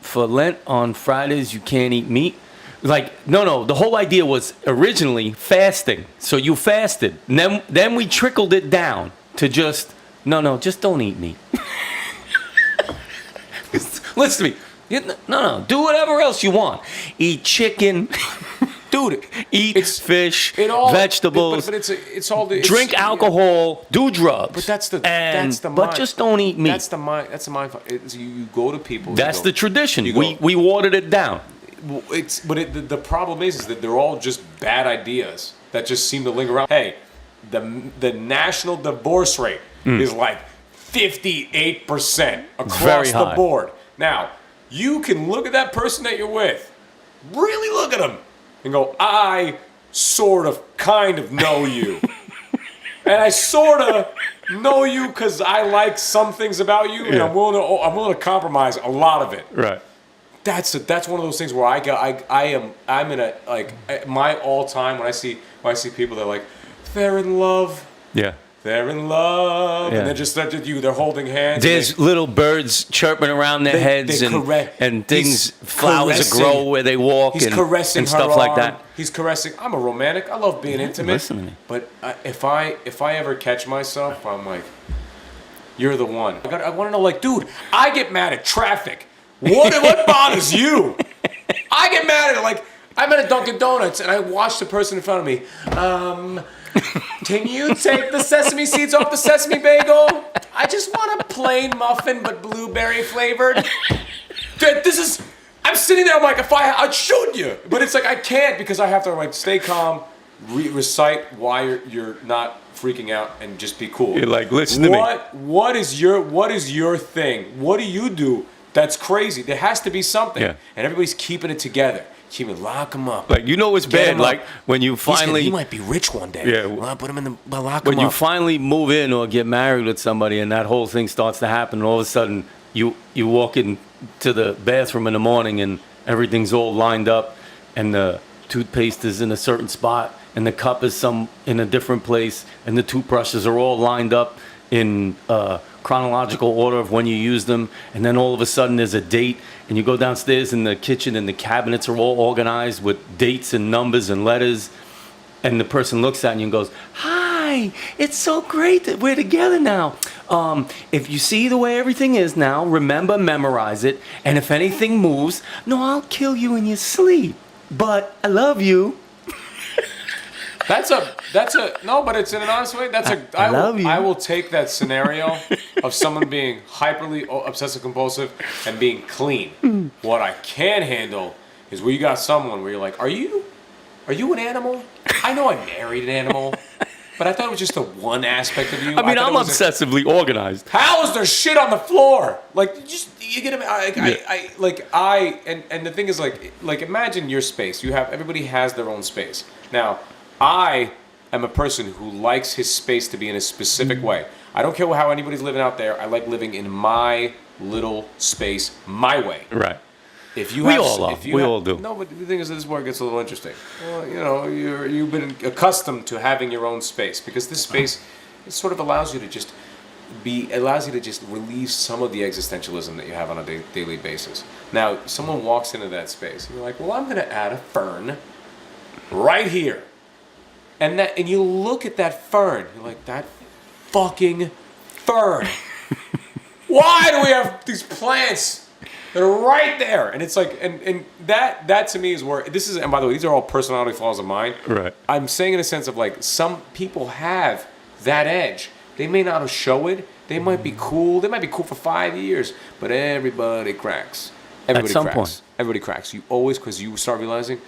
for Lent on Fridays you can't eat meat. Like, no. The whole idea was originally fasting. So you fasted. And then we trickled it down to just don't eat meat. Listen to me. No. Do whatever else you want. Eat chicken. Dude, eat fish, vegetables. But it's all the drink alcohol, do drugs. But that's the but mind. just don't eat meat. That's the mind. You go to people. That's the tradition. We watered it down. The problem is that they're all just bad ideas that just seem to linger around. Hey, the national divorce rate is like 58% across the board. Now, you can look at that person that you're with, really look at them, and go, I sort of kind of know you. And I sort of know you because I like some things about you, and I'm willing to compromise a lot of it. Right. That's one of those things where I'm in a, like, my all time when I see people that are like, they're in love. Yeah. They're in love, and they're just they're holding hands. There's little birds chirping around their heads, and things, flowers grow where they walk, he's caressing and stuff her like arm. that. He's caressing. I'm a romantic. I love being intimate. Listen to me. But if I ever catch myself, I'm like, you're the one. I want to know, like, dude, I get mad at traffic. What bothers you? I get mad at it. Like, I'm at a Dunkin' Donuts and I watch the person in front of me. Can you take the sesame seeds off the sesame bagel? I just want a plain muffin but blueberry flavored. Dude, I'm sitting there, I'm like, I'd shoot you. But it's like, I can't, because I have to, like, stay calm, recite why you're not freaking out, and just be cool. You're like, listen to me. What is your thing? What do you do that's crazy? There has to be something. Yeah. And everybody's keeping it together. Lock him up. Like, you know it's bad, like, when you finally... He might be rich one day. Yeah. Well, I'll put him in the... lock him up. When you finally move in or get married with somebody and that whole thing starts to happen, and all of a sudden you walk into the bathroom in the morning and everything's all lined up and the toothpaste is in a certain spot and the cup is in a different place, and the toothbrushes are all lined up in chronological order of when you use them, and then all of a sudden there's a date, and you go downstairs in the kitchen and the cabinets are all organized with dates and numbers and letters, and the person looks at you and goes, "Hi, it's so great that we're together now. If you see the way everything is now, remember, memorize it, and if anything moves, no, I'll kill you in your sleep, but I love you." That's a no, but it's in an honest way. I love you. I will take that scenario of someone being hyperly obsessive compulsive and being clean. What I can handle is where you got someone where you're like, are you an animal? I know I married an animal, but I thought it was just the one aspect of you. I mean, I'm obsessively organized. How is there shit on the floor? Like, you get and the thing is like imagine your space. Everybody has their own space. Now, I am a person who likes his space to be in a specific way. I don't care how anybody's living out there. I like living in my little space, my way. Right. We all do. No, but the thing is, this is where it gets a little interesting. Well, you've been accustomed to having your own space because this space, it sort of allows you to just relieve some of the existentialism that you have on a daily basis. Now, someone walks into that space, and you're like, well, I'm going to add a fern right here. And you look at that fern, you're like, that fucking fern. Why do we have these plants that are right there? And it's like, and that to me is where this is. And by the way, these are all personality flaws of mine. Right. I'm saying in a sense of like some people have that edge. They may not show it. They might be cool. They might be cool for 5 years, but everybody cracks. Everybody At some cracks. point. Everybody cracks. You always, because you start realizing,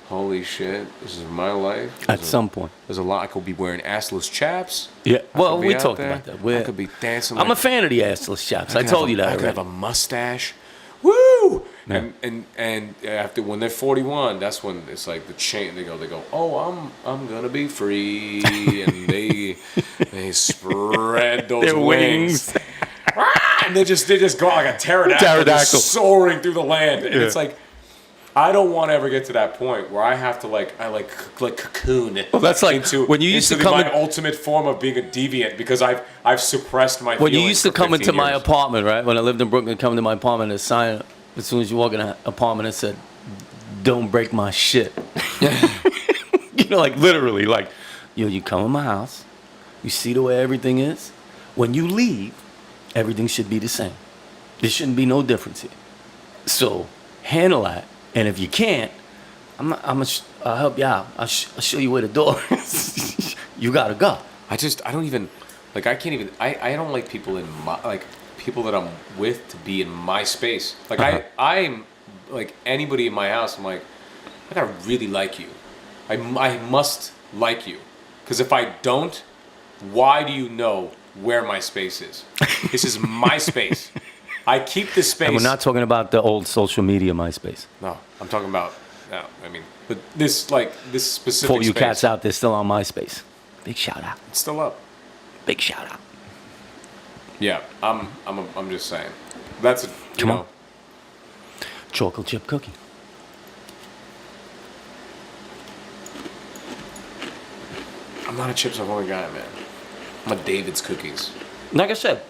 holy shit, this is my life. At some point. There's a lot. I could be wearing assless chaps. Yeah. Well, we out talked there. about that. I could be dancing. I'm a fan of the assless chaps. I told you that I could already. have a mustache. Woo! Yeah. And after when they're 41, that's when it's like the chain. They go. Oh, I'm gonna be free, and they spread those Their wings. And they just go like a pterodactyl. Just soaring through the land, and it's like, I don't want to ever get to that point where I have to like cocoon. Well, that's like into, when you used to into come my ultimate form of being a deviant because I've suppressed my. When you used to for come 15 into my years. apartment, right? When I lived in Brooklyn, come to my apartment, a sign as soon as you walk in the apartment, it said, "Don't break my shit." Like literally, like you come in my house, you see the way everything is. When you leave, everything should be the same. There shouldn't be no difference here. So handle that. And if you can't, I'll help you out. I'll show you where the door is. You gotta go. I don't even, like, I can't even, I don't like people in my, like, people that I'm with to be in my space. Like, I'm, like, anybody in my house, I'm like, I gotta really like you. I must like you. Because if I don't, why do you know where my space is? This is my space. I keep this space. And we're not talking about the old social media MySpace. No, I'm talking about, no, I mean, but this specific For you space, cats out there still on MySpace, big shout out. it's still up. Big shout out. Yeah, I'm just saying. That's, Come on. Chocolate chip cookie. I'm not a Chips Ahoy guy, man. I'm a David's cookies. Like I said,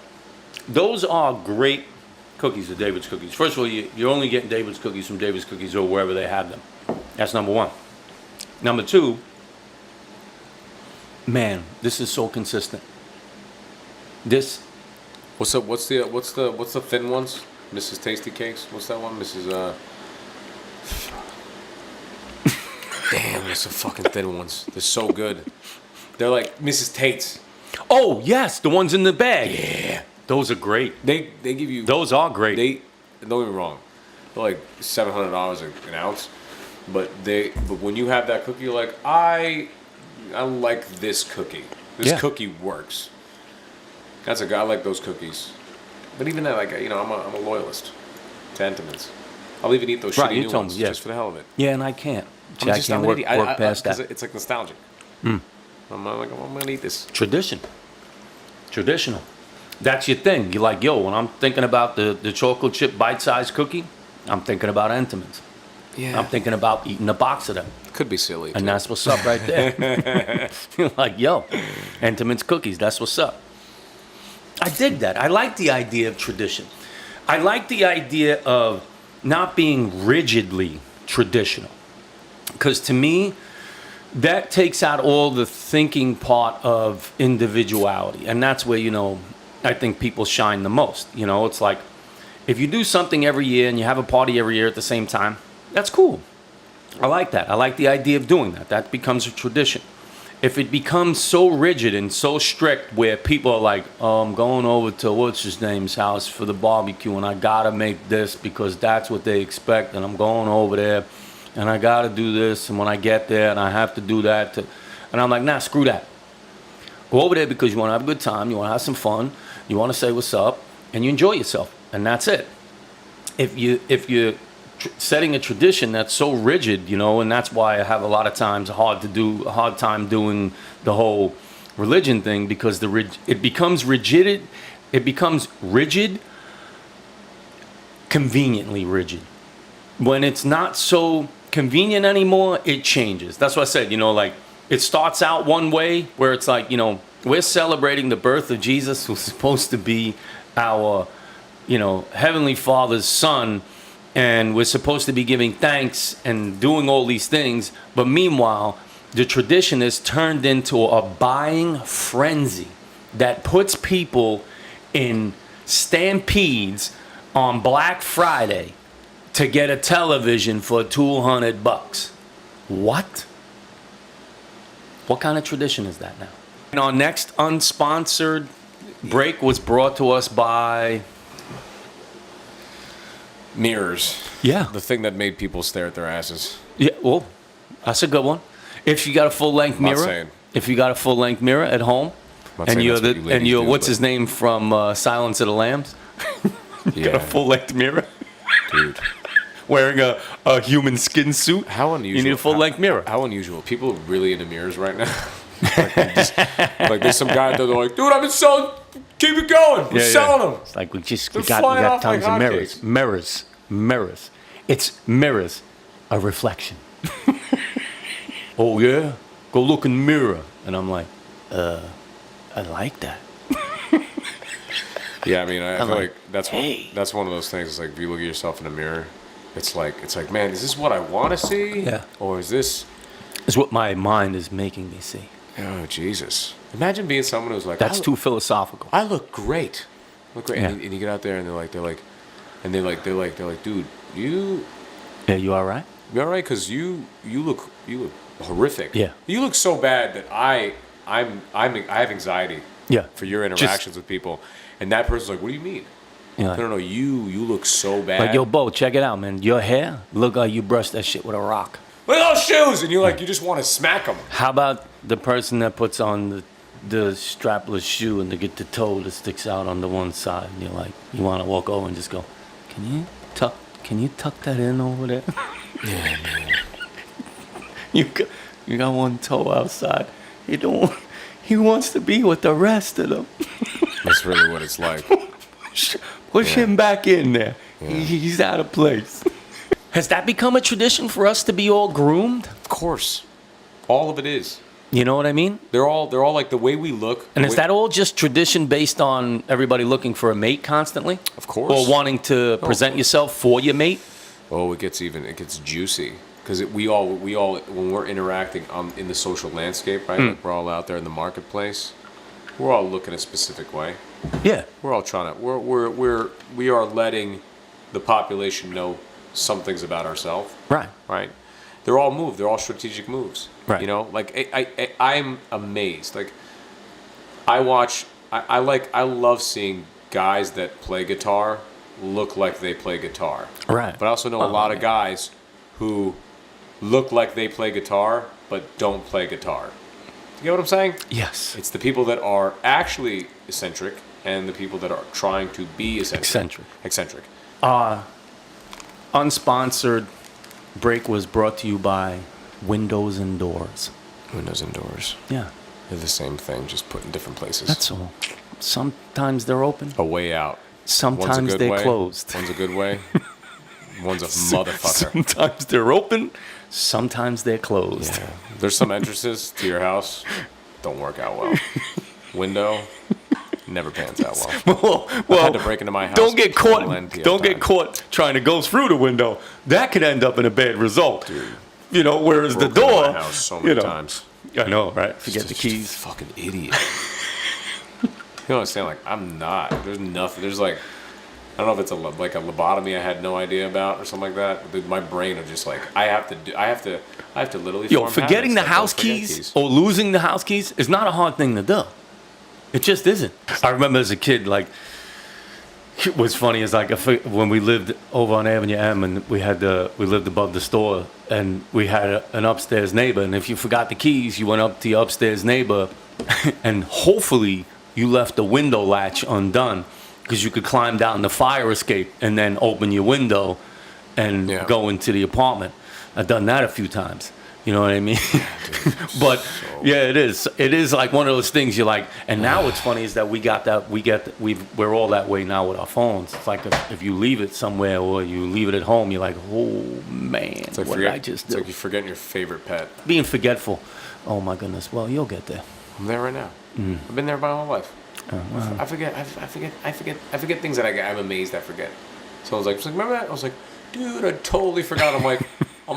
those are great cookies, the David's cookies. First of all, you're only getting David's cookies from David's Cookies or wherever they have them. That's number one. Number two, man, this is so consistent. This, What's the thin ones? Mrs. Tasty Cakes. What's that one? Mrs. Damn, there's some fucking thin ones. They're so good. They're like Mrs. Tate's. oh yes, the ones in the bag. Yeah. Those are great. They give you. Those are great. Don't get me wrong. They're like $700 an ounce, but when you have that cookie, you're like, I like this cookie. This cookie works. I like those cookies. But even that, like, I'm a loyalist to Entenmann's. I'll even eat those Right, shitty you new told ones me, yeah. just for the hell of it. Yeah, and I can't. I'm I just can't I'm work, an idiot. work past that. It's like nostalgic. I'm gonna eat this. Traditional. That's your thing. You're like, yo, when I'm thinking about the chocolate chip bite-sized cookie, I'm thinking about Entenmann's. Yeah. I'm thinking about eating a box of them. Could be silly. And that's what's up right there. Like, yo, Entenmann's cookies, that's what's up. I dig that. I like the idea of tradition. I like the idea of not being rigidly traditional. Because to me, that takes out all the thinking part of individuality. And that's where, I think people shine the most. It's like, if you do something every year and you have a party every year at the same time, that's cool. I like that. I like the idea of doing that. That becomes a tradition. If it becomes so rigid and so strict where people are like, oh, I'm going over to what's-his-name's house for the barbecue and I got to make this because that's what they expect and I'm going over there and I got to do this and when I get there and I have to do that. And I'm like, nah, screw that. Go over there because you want to have a good time, you want to have some fun, you want to say what's up, and you enjoy yourself. And that's it. If you're setting a tradition that's so rigid, and that's why I have a lot of times a hard time doing the whole religion thing because it becomes rigid, conveniently rigid. When it's not so convenient anymore, it changes. That's what I said, like it starts out one way where it's like, we're celebrating the birth of Jesus who's supposed to be our Heavenly Father's son, and we're supposed to be giving thanks and doing all these things. But meanwhile, the tradition is turned into a buying frenzy that puts people in stampedes on Black Friday to get a television for $200. What? What kind of tradition is that now? And our next unsponsored break was brought to us by mirrors. Yeah. The thing that made people stare at their asses. Yeah, well, that's a good one. If you got a full-length mirror, at home, and you're what's his name from Silence of the Lambs, you got a full-length mirror, dude, wearing a human skin suit. How unusual! You need a full-length mirror. How unusual! People are really into mirrors right now. like there's some guy out there, they're like, dude, I've been selling. Keep it going. We're selling them. It's like we got tons of mirrors. Mirrors. It's mirrors. A reflection. Oh yeah? Go look in the mirror. And I'm like, I like that. Yeah, I mean, I feel like that's one of those things. It's like if you look at yourself in a mirror, it's like, man, is this what I want to see? Yeah. Or is this? It's what my mind is making me see. Oh Jesus! Imagine being someone who's like, that's too philosophical. I look great. Yeah. And you get out there and they're like, dude, you you all right? You all right? Because you look horrific. Yeah. You look so bad that I have anxiety. Yeah. For your interactions with people, and that person's like, what do you mean? Yeah. No, you look so bad. Like, yo, Bo, check it out, man. Your hair look like you brushed that shit with a rock. Look at those shoes, and you just want to smack them. How about the person that puts on the strapless shoe and to get the toe that sticks out on the one side, and you're like, you want to walk over and just go, can you tuck that in over there? Yeah, man. You got one toe outside. He wants to be with the rest of them. That's really what it's like. Push him back in there. Yeah. He's out of place. Has that become a tradition for us to be all groomed? Of course. All of it is. You know what I mean? They're all like the way we look. And is that all just tradition based on everybody looking for a mate constantly? Of course. Or wanting to present yourself for your mate? Oh, it gets juicy. Because we all when we're interacting in the social landscape, right? Like we're all out there in the marketplace. We're all looking a specific way. Yeah. We're all trying to. We are letting the population know some things about ourselves. Right. Right. They're all moves. They're all strategic moves. Right. You know, like I'm amazed. Like I love seeing guys that play guitar look like they play guitar. Right. But I also know a lot of guys who look like they play guitar but don't play guitar. You get what I'm saying? Yes. It's the people that are actually eccentric and the people that are trying to be eccentric. Unsponsored break was brought to you by Windows and Doors. Windows and doors. Yeah. They're the same thing, just put in different places. That's all. Sometimes they're open. A way out. Sometimes they're closed. One's a good way. One's a motherfucker. Sometimes they're open, sometimes they're closed. Yeah. There's some entrances to your house don't work out well. Window never pans out well. Well, I had to break into my house. Don't get caught. plenty of Don't get times. caught trying to go through the window. That could end up in a bad result. Dude, You know, whereas the broke into door. my house so many times. I know, right? Forget the Just keys. a fucking idiot. You know what I'm saying? Like, I'm not. There's nothing. There's like, I don't know if it's like a lobotomy I had no idea about or something like that. Dude, my brain is just like, I have to literally. Yo, form forgetting the habits. Like, house don't forget keys or losing the house keys is not a hard thing to do. It just isn't. I remember as a kid, like, what's funny is like when we lived over on Avenue M and we lived above the store and we had an upstairs neighbor, and if you forgot the keys, you went up to your upstairs neighbor and hopefully you left the window latch undone because you could climb down the fire escape and then open your window and go into the apartment. I've done that a few times. You know what I mean? But yeah, it is. It is like one of those things you're like. And now what's funny is that we're all that way now with our phones. It's like if you leave it somewhere or you leave it at home, you're like, oh man, It's like what did I just do? It's like you forget your favorite pet. Being forgetful. Oh my goodness. Well, you'll get there. I'm there right now. I've been there my whole life. I forget things that I'm amazed I forget. So I was like, remember that? I was like, dude, I totally forgot. I'm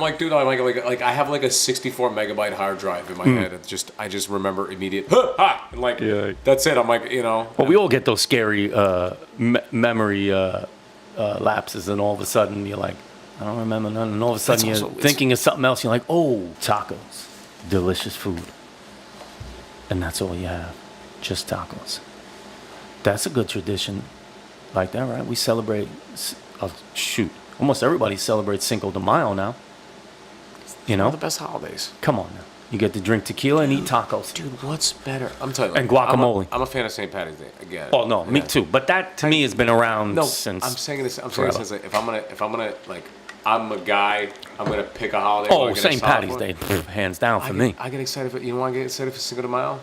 like, dude, like I have like a 64 megabyte hard drive in my head. I just remember immediate, and like, that's it. I'm like, you know. Well, we all get those scary memory lapses, and all of a sudden you're like, I don't remember none. And all of a sudden you're thinking of something else. You're like, oh, tacos, delicious food, and that's all you have, just tacos. That's a good tradition, like that, right? We celebrate. Almost everybody celebrates Cinco de Mayo now. You know, One of the best holidays. Come on now. You get to drink tequila and eat tacos. Dude, what's better? I'm telling you. And guacamole. I'm a fan of St. Patty's Day again. Oh no, me too. But that to me has been around since. I'm saying this. I'm saying this. Like, if I'm gonna like, I'm a guy. I'm gonna pick a holiday. Oh, St. Patty's Day, hands down for me. I get excited for. You know why I get excited for Cinco de Mayo?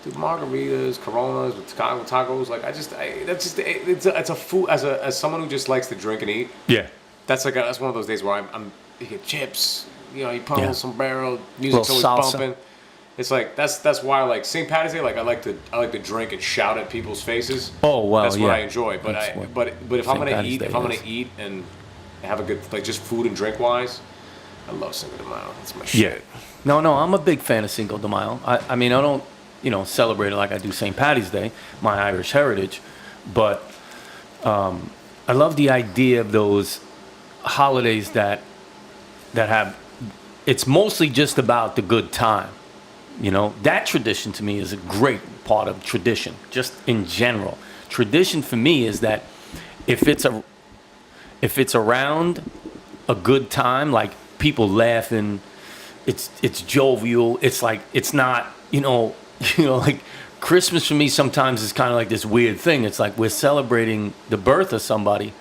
Dude, margaritas, Coronas with tacos. Like it's a food as someone who just likes to drink and eat. Yeah. That's one of those days where you get chips. You know, you put on a little sombrero, music's always salsa. bumping. It's like that's why like St. Patty's Day. Like I like to drink and shout at people's faces. Oh well, that's what I enjoy. But if I'm gonna Patty's eat and have a good like just food and drink wise, I love Cinco de Mayo. That's my shit. No, I'm a big fan of Cinco de Mayo. I mean, I don't celebrate it like I do St. Patty's Day, my Irish heritage, but I love the idea of those holidays that have. It's mostly just about the good time. You know, that tradition to me is a great part of tradition, just in general. Tradition for me is that if it's around a good time, like people laughing, it's jovial. It's like it's not like Christmas for me sometimes is kind of like this weird thing. It's like we're celebrating the birth of somebody,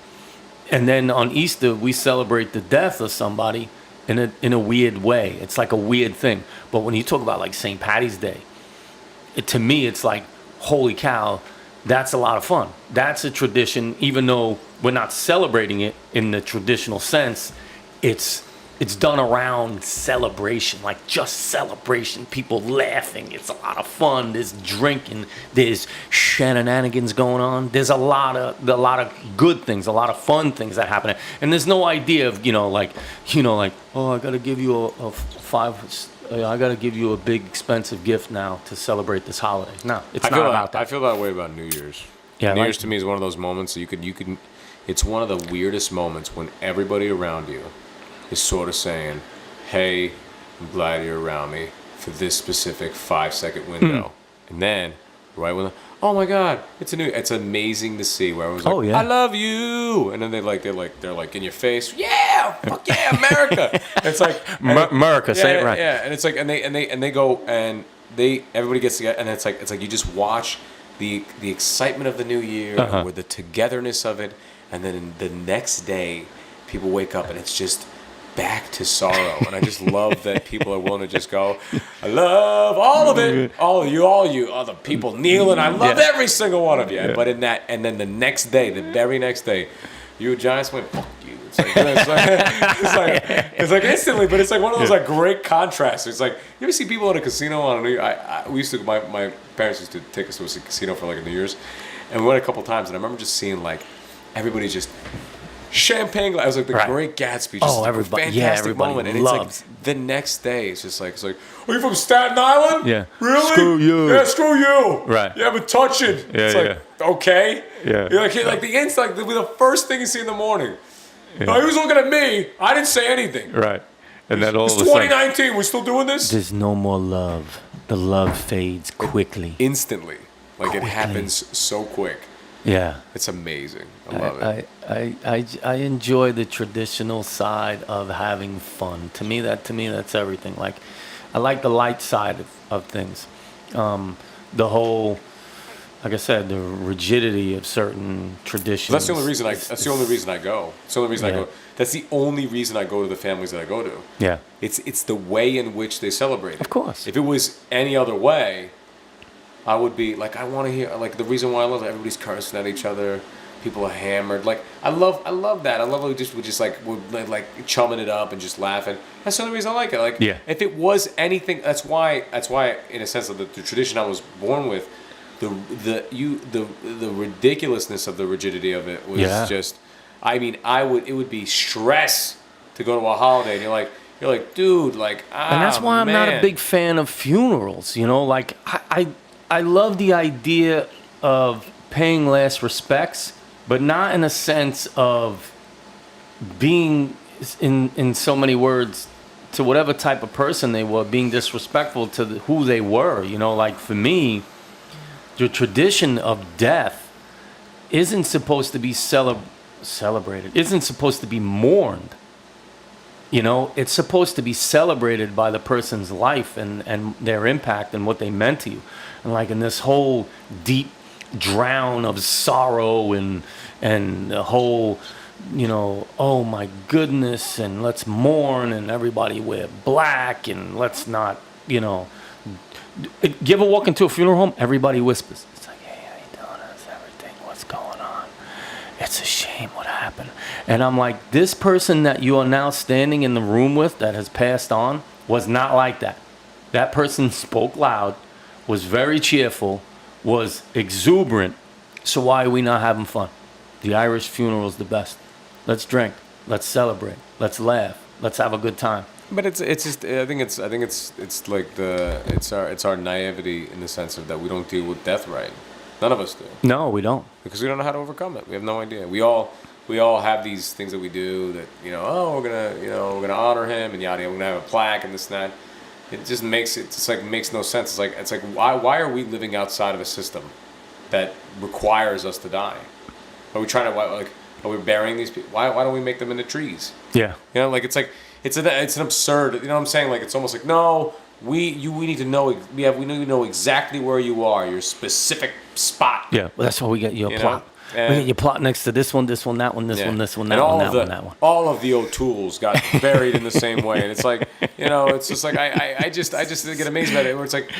and then on Easter we celebrate the death of somebody. In a weird way. It's like a weird thing. But when you talk about like St. Patty's Day, to me it's like, holy cow, that's a lot of fun. That's a tradition, even though we're not celebrating it in the traditional sense. It's done around celebration, like just celebration, people laughing. It's a lot of fun. There's drinking, there's shenanigans going on. There's a lot of good things, a lot of fun things that happen. And there's no idea of, oh, I got to give you I got to give you a big expensive gift now to celebrate this holiday. No, it's not about that. I feel that way about New Year's. Yeah, New Year's to me is one of those moments that you could. It's one of the weirdest moments when everybody around you is sort of saying, hey, I'm glad you're around me for this specific 5-second window. And then, right when, oh my God, it's amazing to see where I was like, oh, yeah. I love you. And then they're like in your face, yeah, fuck yeah, America. It's like, America, say it right. Yeah, and it's like, and they go, and everybody gets together, and it's like you just watch the excitement of the new year, with the togetherness of it, and then the next day, people wake up and it's just back to sorrow. And I just love that people are willing to just go, I love all of it, all the people kneeling, I love every single one of you. But in that, and then the next day, the very next day, You a Giants fan? Fuck you. It's like instantly, but it's like one of those like great contrasts. It's like you ever see people at a casino on New Year? We used to. My parents used to take us to a casino for like a New Year's, and we went a couple times, and I remember just seeing like everybody just champagne. It was like the Great Gatsby. Just everybody, fantastic everybody moment, and loves. it's like the next day, it's just like, are you from Staten Island? Yeah. Really? Screw you. Yeah, screw you. Right. You haven't touched it. Yeah, It's like, okay. Yeah. You're like the instant, like the first thing you see in the morning. Yeah. He was looking at me. I didn't say anything. Right. And then all it's of a sudden, 2019. We're still doing this? there's no more love. The love fades quickly. Instantly. Like Quickly. it happens so quick. Yeah. It's amazing. I love it. I enjoy the traditional side of having fun. To me, that's everything. Like, I like the light side of things. The whole, like I said, the rigidity of certain traditions. That's the only reason I go. It's the only reason I go. That's the only reason I go to the families that I go to. Yeah. It's the way in which they celebrate it. Of course. If it was any other way, I would be like, I want to hear, like, the reason why I love it, everybody's cursing at each other, people are hammered. Like, I love that. I love how we just like chumming it up and just laughing. That's the only reason I like it. Like, Yeah. if it was anything, that's why in a sense of the tradition I was born with, the ridiculousness of the rigidity of it was just, I mean, it would be stress to go to a holiday, and you're like, dude, like, And that's why I'm not a big fan of funerals. You know, like I love the idea of paying last respects, but not in a sense of being, in so many words, to whatever type of person they were, being disrespectful to who they were. You know, like for me, the tradition of death isn't supposed to be celebrated, isn't supposed to be mourned. You know, it's supposed to be celebrated by the person's life and their impact and what they meant to you. And like in this whole deep drown of sorrow and the whole, you know, oh my goodness, and let's mourn and everybody wear black and let's not, you know. You ever walk into a funeral home? Everybody whispers. It's like, hey, how you doing? How's everything? What's going on? It's a shame what happened. And I'm like, this person that you are now standing in the room with that has passed on was not like that. That person spoke loud, was very cheerful, was exuberant. So why are we not having fun? The Irish funeral is the best. Let's drink. Let's celebrate. Let's laugh. Let's have a good time. But it's just, I think it's like it's our naivety in the sense of that we don't deal with death right. None of us do. No, we don't. Because we don't know how to overcome it. We have no idea. We all have these things that we do that, you know, we're gonna honor him and yada, we're gonna have a plaque and this and that. It just makes no sense. It's like why are we living outside of a system that requires us to die? Are we trying to are we burying these people? Why don't we make them into trees? Yeah. You know, like it's an absurd. You know what I'm saying? Like it's almost like no. We need to know. We need to know exactly where you are, your specific spot. Yeah, well, that's why we get your plot. We get your plot next to this one, that one, that one, that one. All of the O'Tooles got buried in the same way, and it's like, you know, it's just like I just get amazed by it. Where it's like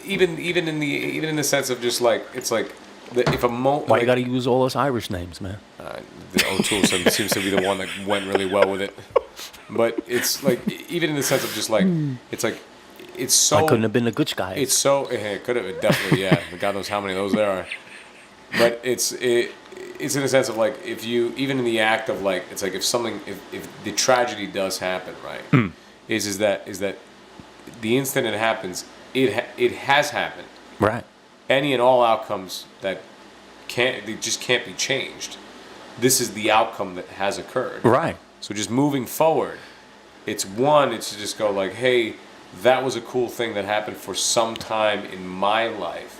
even in the sense of just like it's like if a why like, you got to use all those Irish names, man? The O'Toole seems to be the one that went really well with it, but it's like even in the sense of just like it's like. It's so. I couldn't have been a good guy. It's so. It could have definitely. Yeah. God knows how many of those there are. But it's in a sense of like if you even in the act of like it's like if the tragedy does happen, right? Is that the instant it happens, it has happened. Right. Any and all outcomes they just can't be changed. This is the outcome that has occurred. Right. So just moving forward, it's to just go like, hey. That was a cool thing that happened for some time in my life.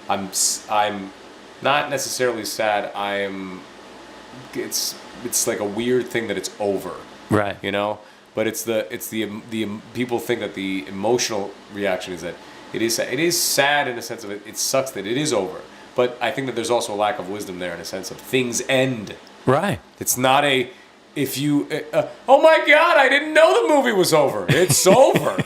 I'm not necessarily sad. It's like a weird thing that it's over. Right. You know, but it's the people think that the emotional reaction is that it is sad in the sense of it sucks that it is over. But I think that there's also a lack of wisdom there in a sense of things end. Right. It's not if you oh my God, I didn't know the movie was over. It's over.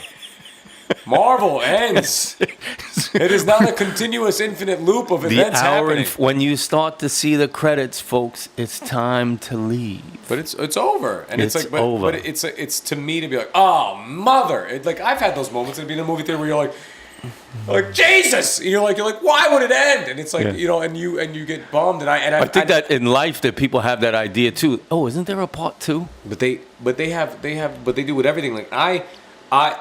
Marvel ends. It is not a continuous infinite loop of The events hour happening. when you start to see the credits, folks, it's time to leave. But it's over, and it's It's like, but, over. but it's to me to be like, oh mother, like I've had those moments in being in a movie theater where you're like Jesus, and you're like, why would it end? And it's like, Yeah. and you get bummed, and I think that in life that people have that idea too. Oh, isn't there a part 2? but they do with everything. Like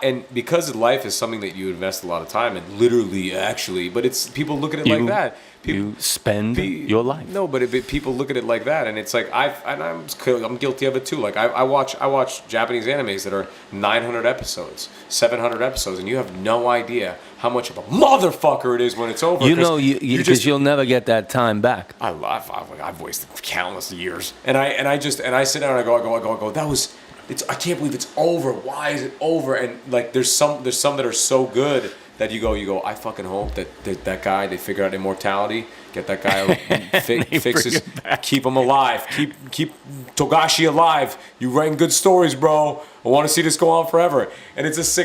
and because life is something that you invest a lot of time in, literally, actually, but it's people look at it like that. You spend your life. No, but people look at it like that, and it's like I'm guilty of it too. Like I watch Japanese animes that are 900 episodes, 700 episodes, and you have no idea how much of a motherfucker it is when it's over. You know, because you'll never get that time back. I've wasted countless years, and I sit down and I go. That was. I can't believe it's over. Why is it over? And like, there's some that are so good that you go. I fucking hope that guy, they figure out immortality, get that guy, fixes, keep him alive, keep Togashi alive. You writing good stories, bro. I want to see this go on forever. And it's just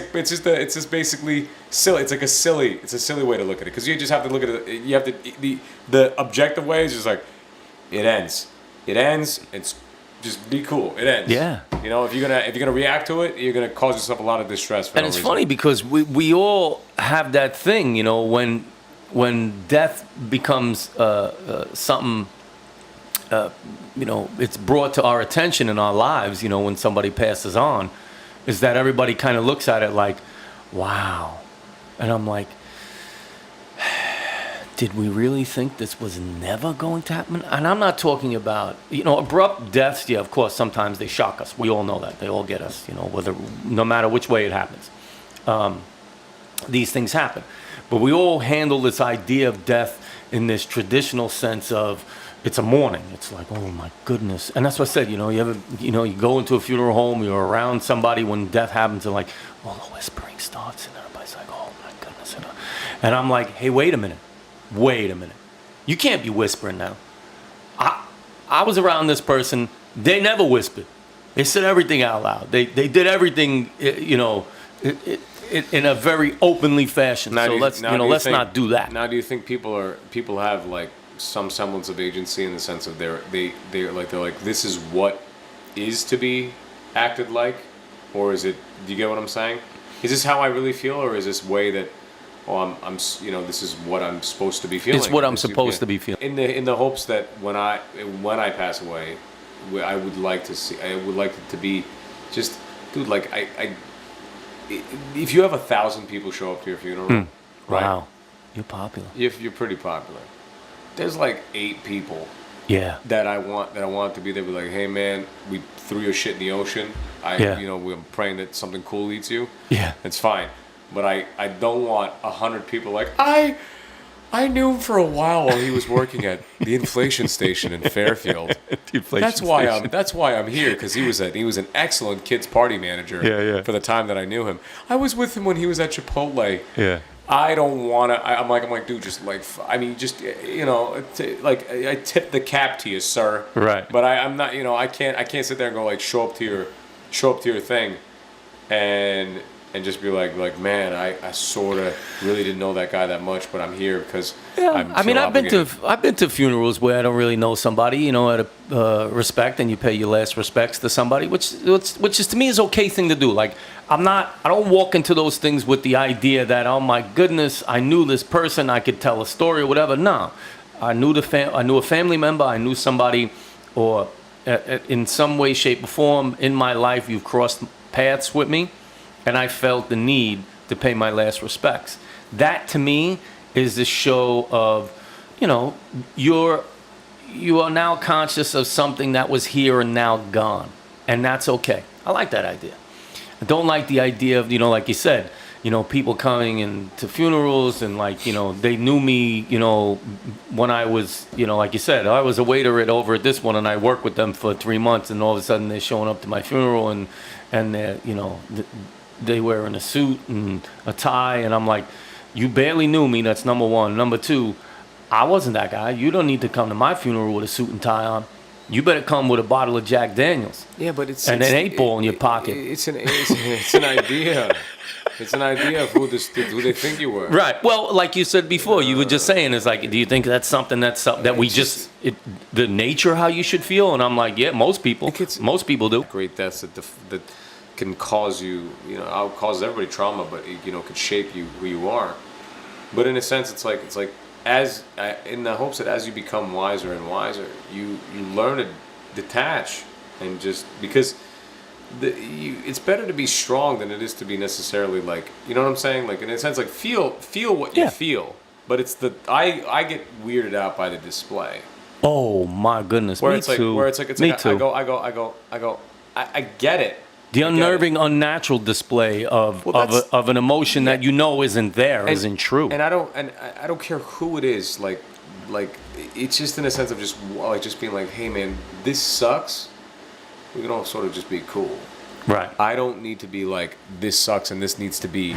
basically silly. It's a silly way to look at it, because you just have to look at it. You have to the objective way is just like, it ends. It's just be cool. It ends. Yeah. You know, if you're gonna react to it, you're gonna cause yourself a lot of distress. For And no it's reason. funny because we all have that thing, you know, when death becomes something, you know, it's brought to our attention in our lives, you know, when somebody passes on, is that everybody kind of looks at it like, wow. And I'm like, did we really think this was never going to happen? And I'm not talking about, you know, abrupt deaths. Yeah, of course, sometimes they shock us. We all know that. They all get us, you know, no matter which way it happens. These things happen. But we all handle this idea of death in this traditional sense of, it's a mourning. It's like, oh my goodness. And that's what I said, you know, you go into a funeral home, you're around somebody when death happens, and like, well, the whispering starts, and everybody's like, oh my goodness. And I'm like, hey, wait a minute. You can't be whispering now. I was around this person. They never whispered. They said everything out loud. They did everything, you know, in a very openly fashion. So let's not do that. Now, do you think people have like some semblance of agency in the sense of they're like, this is what is to be acted like, or is it? Do you get what I'm saying? Is this how I really feel, or is this way that? Oh, I'm you know, this is what I'm supposed to be feeling. It's what I'm supposed to be feeling. In the hopes that when I pass away, I would like it to be just, dude, like if you have 1,000 people show up to your funeral, right? Wow, you're popular. You're pretty popular. There's like 8 people. Yeah. That I want to be there. Be like, hey man, we threw your shit in the ocean. You know, we're praying that something cool eats you. Yeah. It's fine. But I don't want 100 people like, I knew him for a while he was working at the inflation station in Fairfield. That's why I'm here, because he was an excellent kids party manager for the time that I knew him. I was with him when he was at Chipotle. Yeah. I don't want to. I'm like, dude, just like, I mean, just, you know, like, I tip the cap to you, sir. Right. But I'm not, you know, I can't sit there and go like, show up to your thing, and just be like, man, I sort of really didn't know that guy that much, but I'm here because I've been to funerals where I don't really know somebody, you know, out of respect, and you pay your last respects to somebody, which is to me is okay thing to do. Like, I don't walk into those things with the idea that, oh my goodness, I knew this person, I could tell a story or whatever. No, I knew a family member, I knew somebody, or in some way, shape, or form in my life, you've crossed paths with me. And I felt the need to pay my last respects. That, to me, is the show of, you know, you are now conscious of something that was here and now gone. And that's okay. I like that idea. I don't like the idea of, you know, like you said, you know, people coming into funerals and, like, you know, they knew me, you know, when I was, you know, like you said, I was a waiter over at this one, and I worked with them for 3 months, and all of a sudden they're showing up to my funeral, and they're, you know, they wearing a suit and a tie, and I'm like, you barely knew me. That's number one. Number two, I wasn't that guy. You don't need to come to my funeral with a suit and tie on. You better come with a bottle of Jack Daniels. Yeah, but it's an 8-ball in your pocket. It's an idea. It's an idea of who they think you were. Right. Well, like you said before, you were just saying, it's like, do you think that's something that we just the nature how you should feel? And I'm like, yeah, most people do. Great deaths that can cause you, cause everybody trauma, but could shape you who you are. But in a sense, it's like as in the hopes that as you become wiser and wiser, you learn to detach and just because. It's better to be strong than it is to be necessarily like, you know what I'm saying? Like in a sense, like feel what you feel, but it's I get weirded out by the display. Oh my goodness, Where me it's like, too. I get it. The unnerving, unnatural display of an emotion that isn't there, isn't true. And I don't care who it is. Like it's just in a sense of just being like, hey man, this sucks. We can all sort of just be cool. Right. I don't need to be like, this sucks and this needs to be,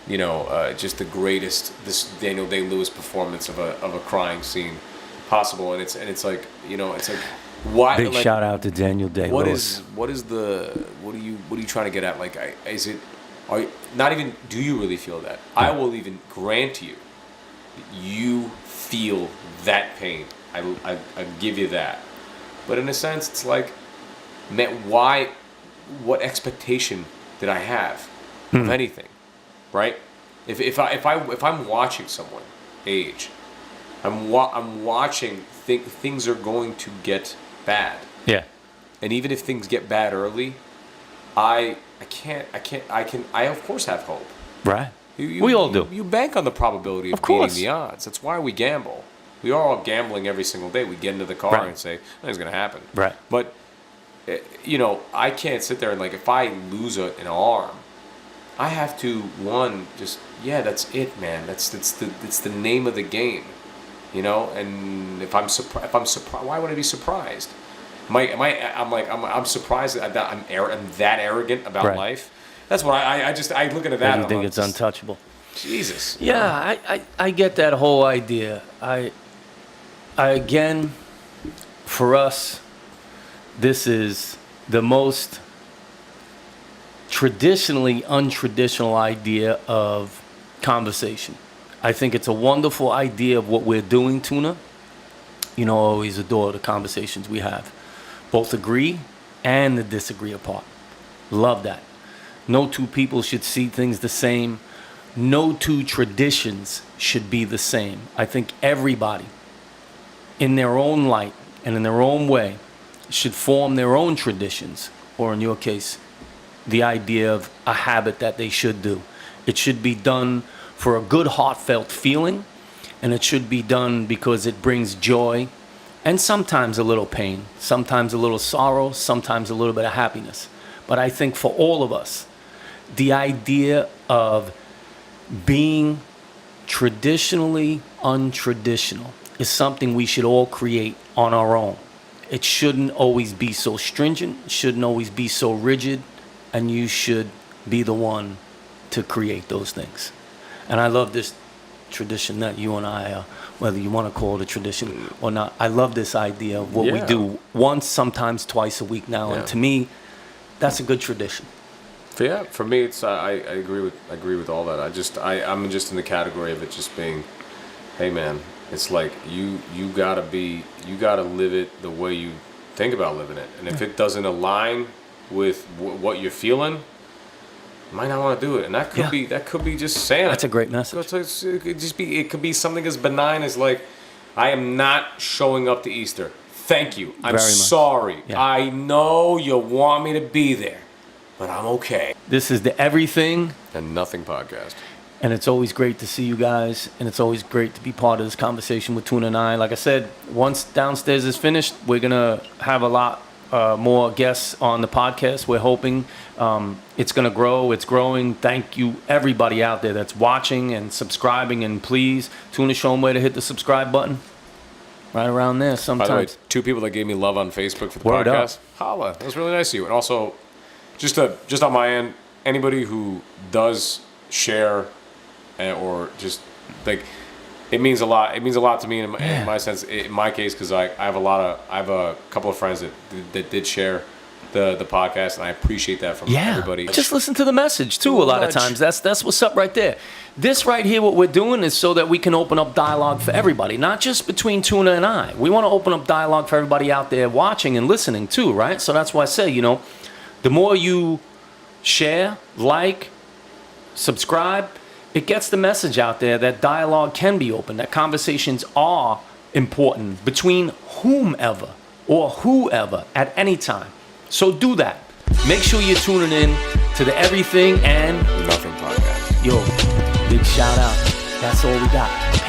just the greatest, this Daniel Day-Lewis performance of a crying scene possible. And it's like, it's like, why? Big like, shout out to Daniel Day-Lewis. What are you trying to get at? Like, do you really feel that? I will even grant you feel that pain. I give you that. But in a sense, it's like, man, what expectation did I have of anything, right? If I'm watching someone age, I'm watching things are going to get bad. Yeah. And even if things get bad early, I of course have hope. Right. We all do. You bank on the probability of beating the odds. That's why we gamble. We are all gambling every single day. We get into the car and say, nothing's going to happen. Right. But I can't sit there and like, if I lose an arm, I have to that's it, man. It's the name of the game, And if I'm surprised, why would I be surprised? I'm surprised that I'm that arrogant about life. That's what I look at that. I think it's untouchable. Jesus. Yeah, I get that whole idea. I again, for us. This is the most traditionally untraditional idea of conversation. I think it's a wonderful idea of what we're doing, Tuna. I always adore the conversations we have. Both agree and the disagree apart. Love that. No two people should see things the same. No two traditions should be the same. I think everybody, in their own light and in their own way, should form their own traditions, or in your case, the idea of a habit that they should do. It should be done for a good heartfelt feeling, and it should be done because it brings joy and sometimes a little pain, sometimes a little sorrow, sometimes a little bit of happiness. But I think for all of us, the idea of being traditionally untraditional is something we should all create on our own. It shouldn't always be so stringent, shouldn't always be so rigid, and you should be the one to create those things. And I love this tradition that you and I, whether you want to call it a tradition or not, I love this idea of what we do once, sometimes twice a week now. And to me, that's a good tradition. Yeah, for me, it's I agree with all that. I'm just in the category of it just being, hey man, it's like you gotta live it the way you think about living it, and if it doesn't align with what you're feeling, you might not want to do it. And that could be just saying that's a great message. It could be something as benign as like, I am not showing up to Easter. Thank you. I'm sorry. Yeah. I know you want me to be there, but I'm okay. This is the Everything and Nothing podcast. And it's always great to see you guys, and it's always great to be part of this conversation with Tuna and I. Like I said, once Downstairs is finished, we're going to have a lot more guests on the podcast. We're hoping it's going to grow. It's growing. Thank you, everybody out there that's watching and subscribing. And please, Tuna, show them where to hit the subscribe button. Right around there sometimes. By the way, 2 people that gave me love on Facebook for the Word podcast. Up. Holla. That was really nice of you. And also, just on my end, anybody who does share or just like, it means a lot. It means a lot to me in my sense, in my case, because I have a couple of friends that did share, the podcast, and I appreciate that from everybody. Just listen to the message too. A lot of times, that's what's up right there. This right here, what we're doing is so that we can open up dialogue for everybody, not just between Tuna and I. We want to open up dialogue for everybody out there watching and listening too, right? So that's why I say, the more you share, like, subscribe, it gets the message out there that dialogue can be open, that conversations are important between whomever or whoever at any time. So do that. Make sure you're tuning in to the Everything and Nothing podcast. Yo, big shout out. That's all we got.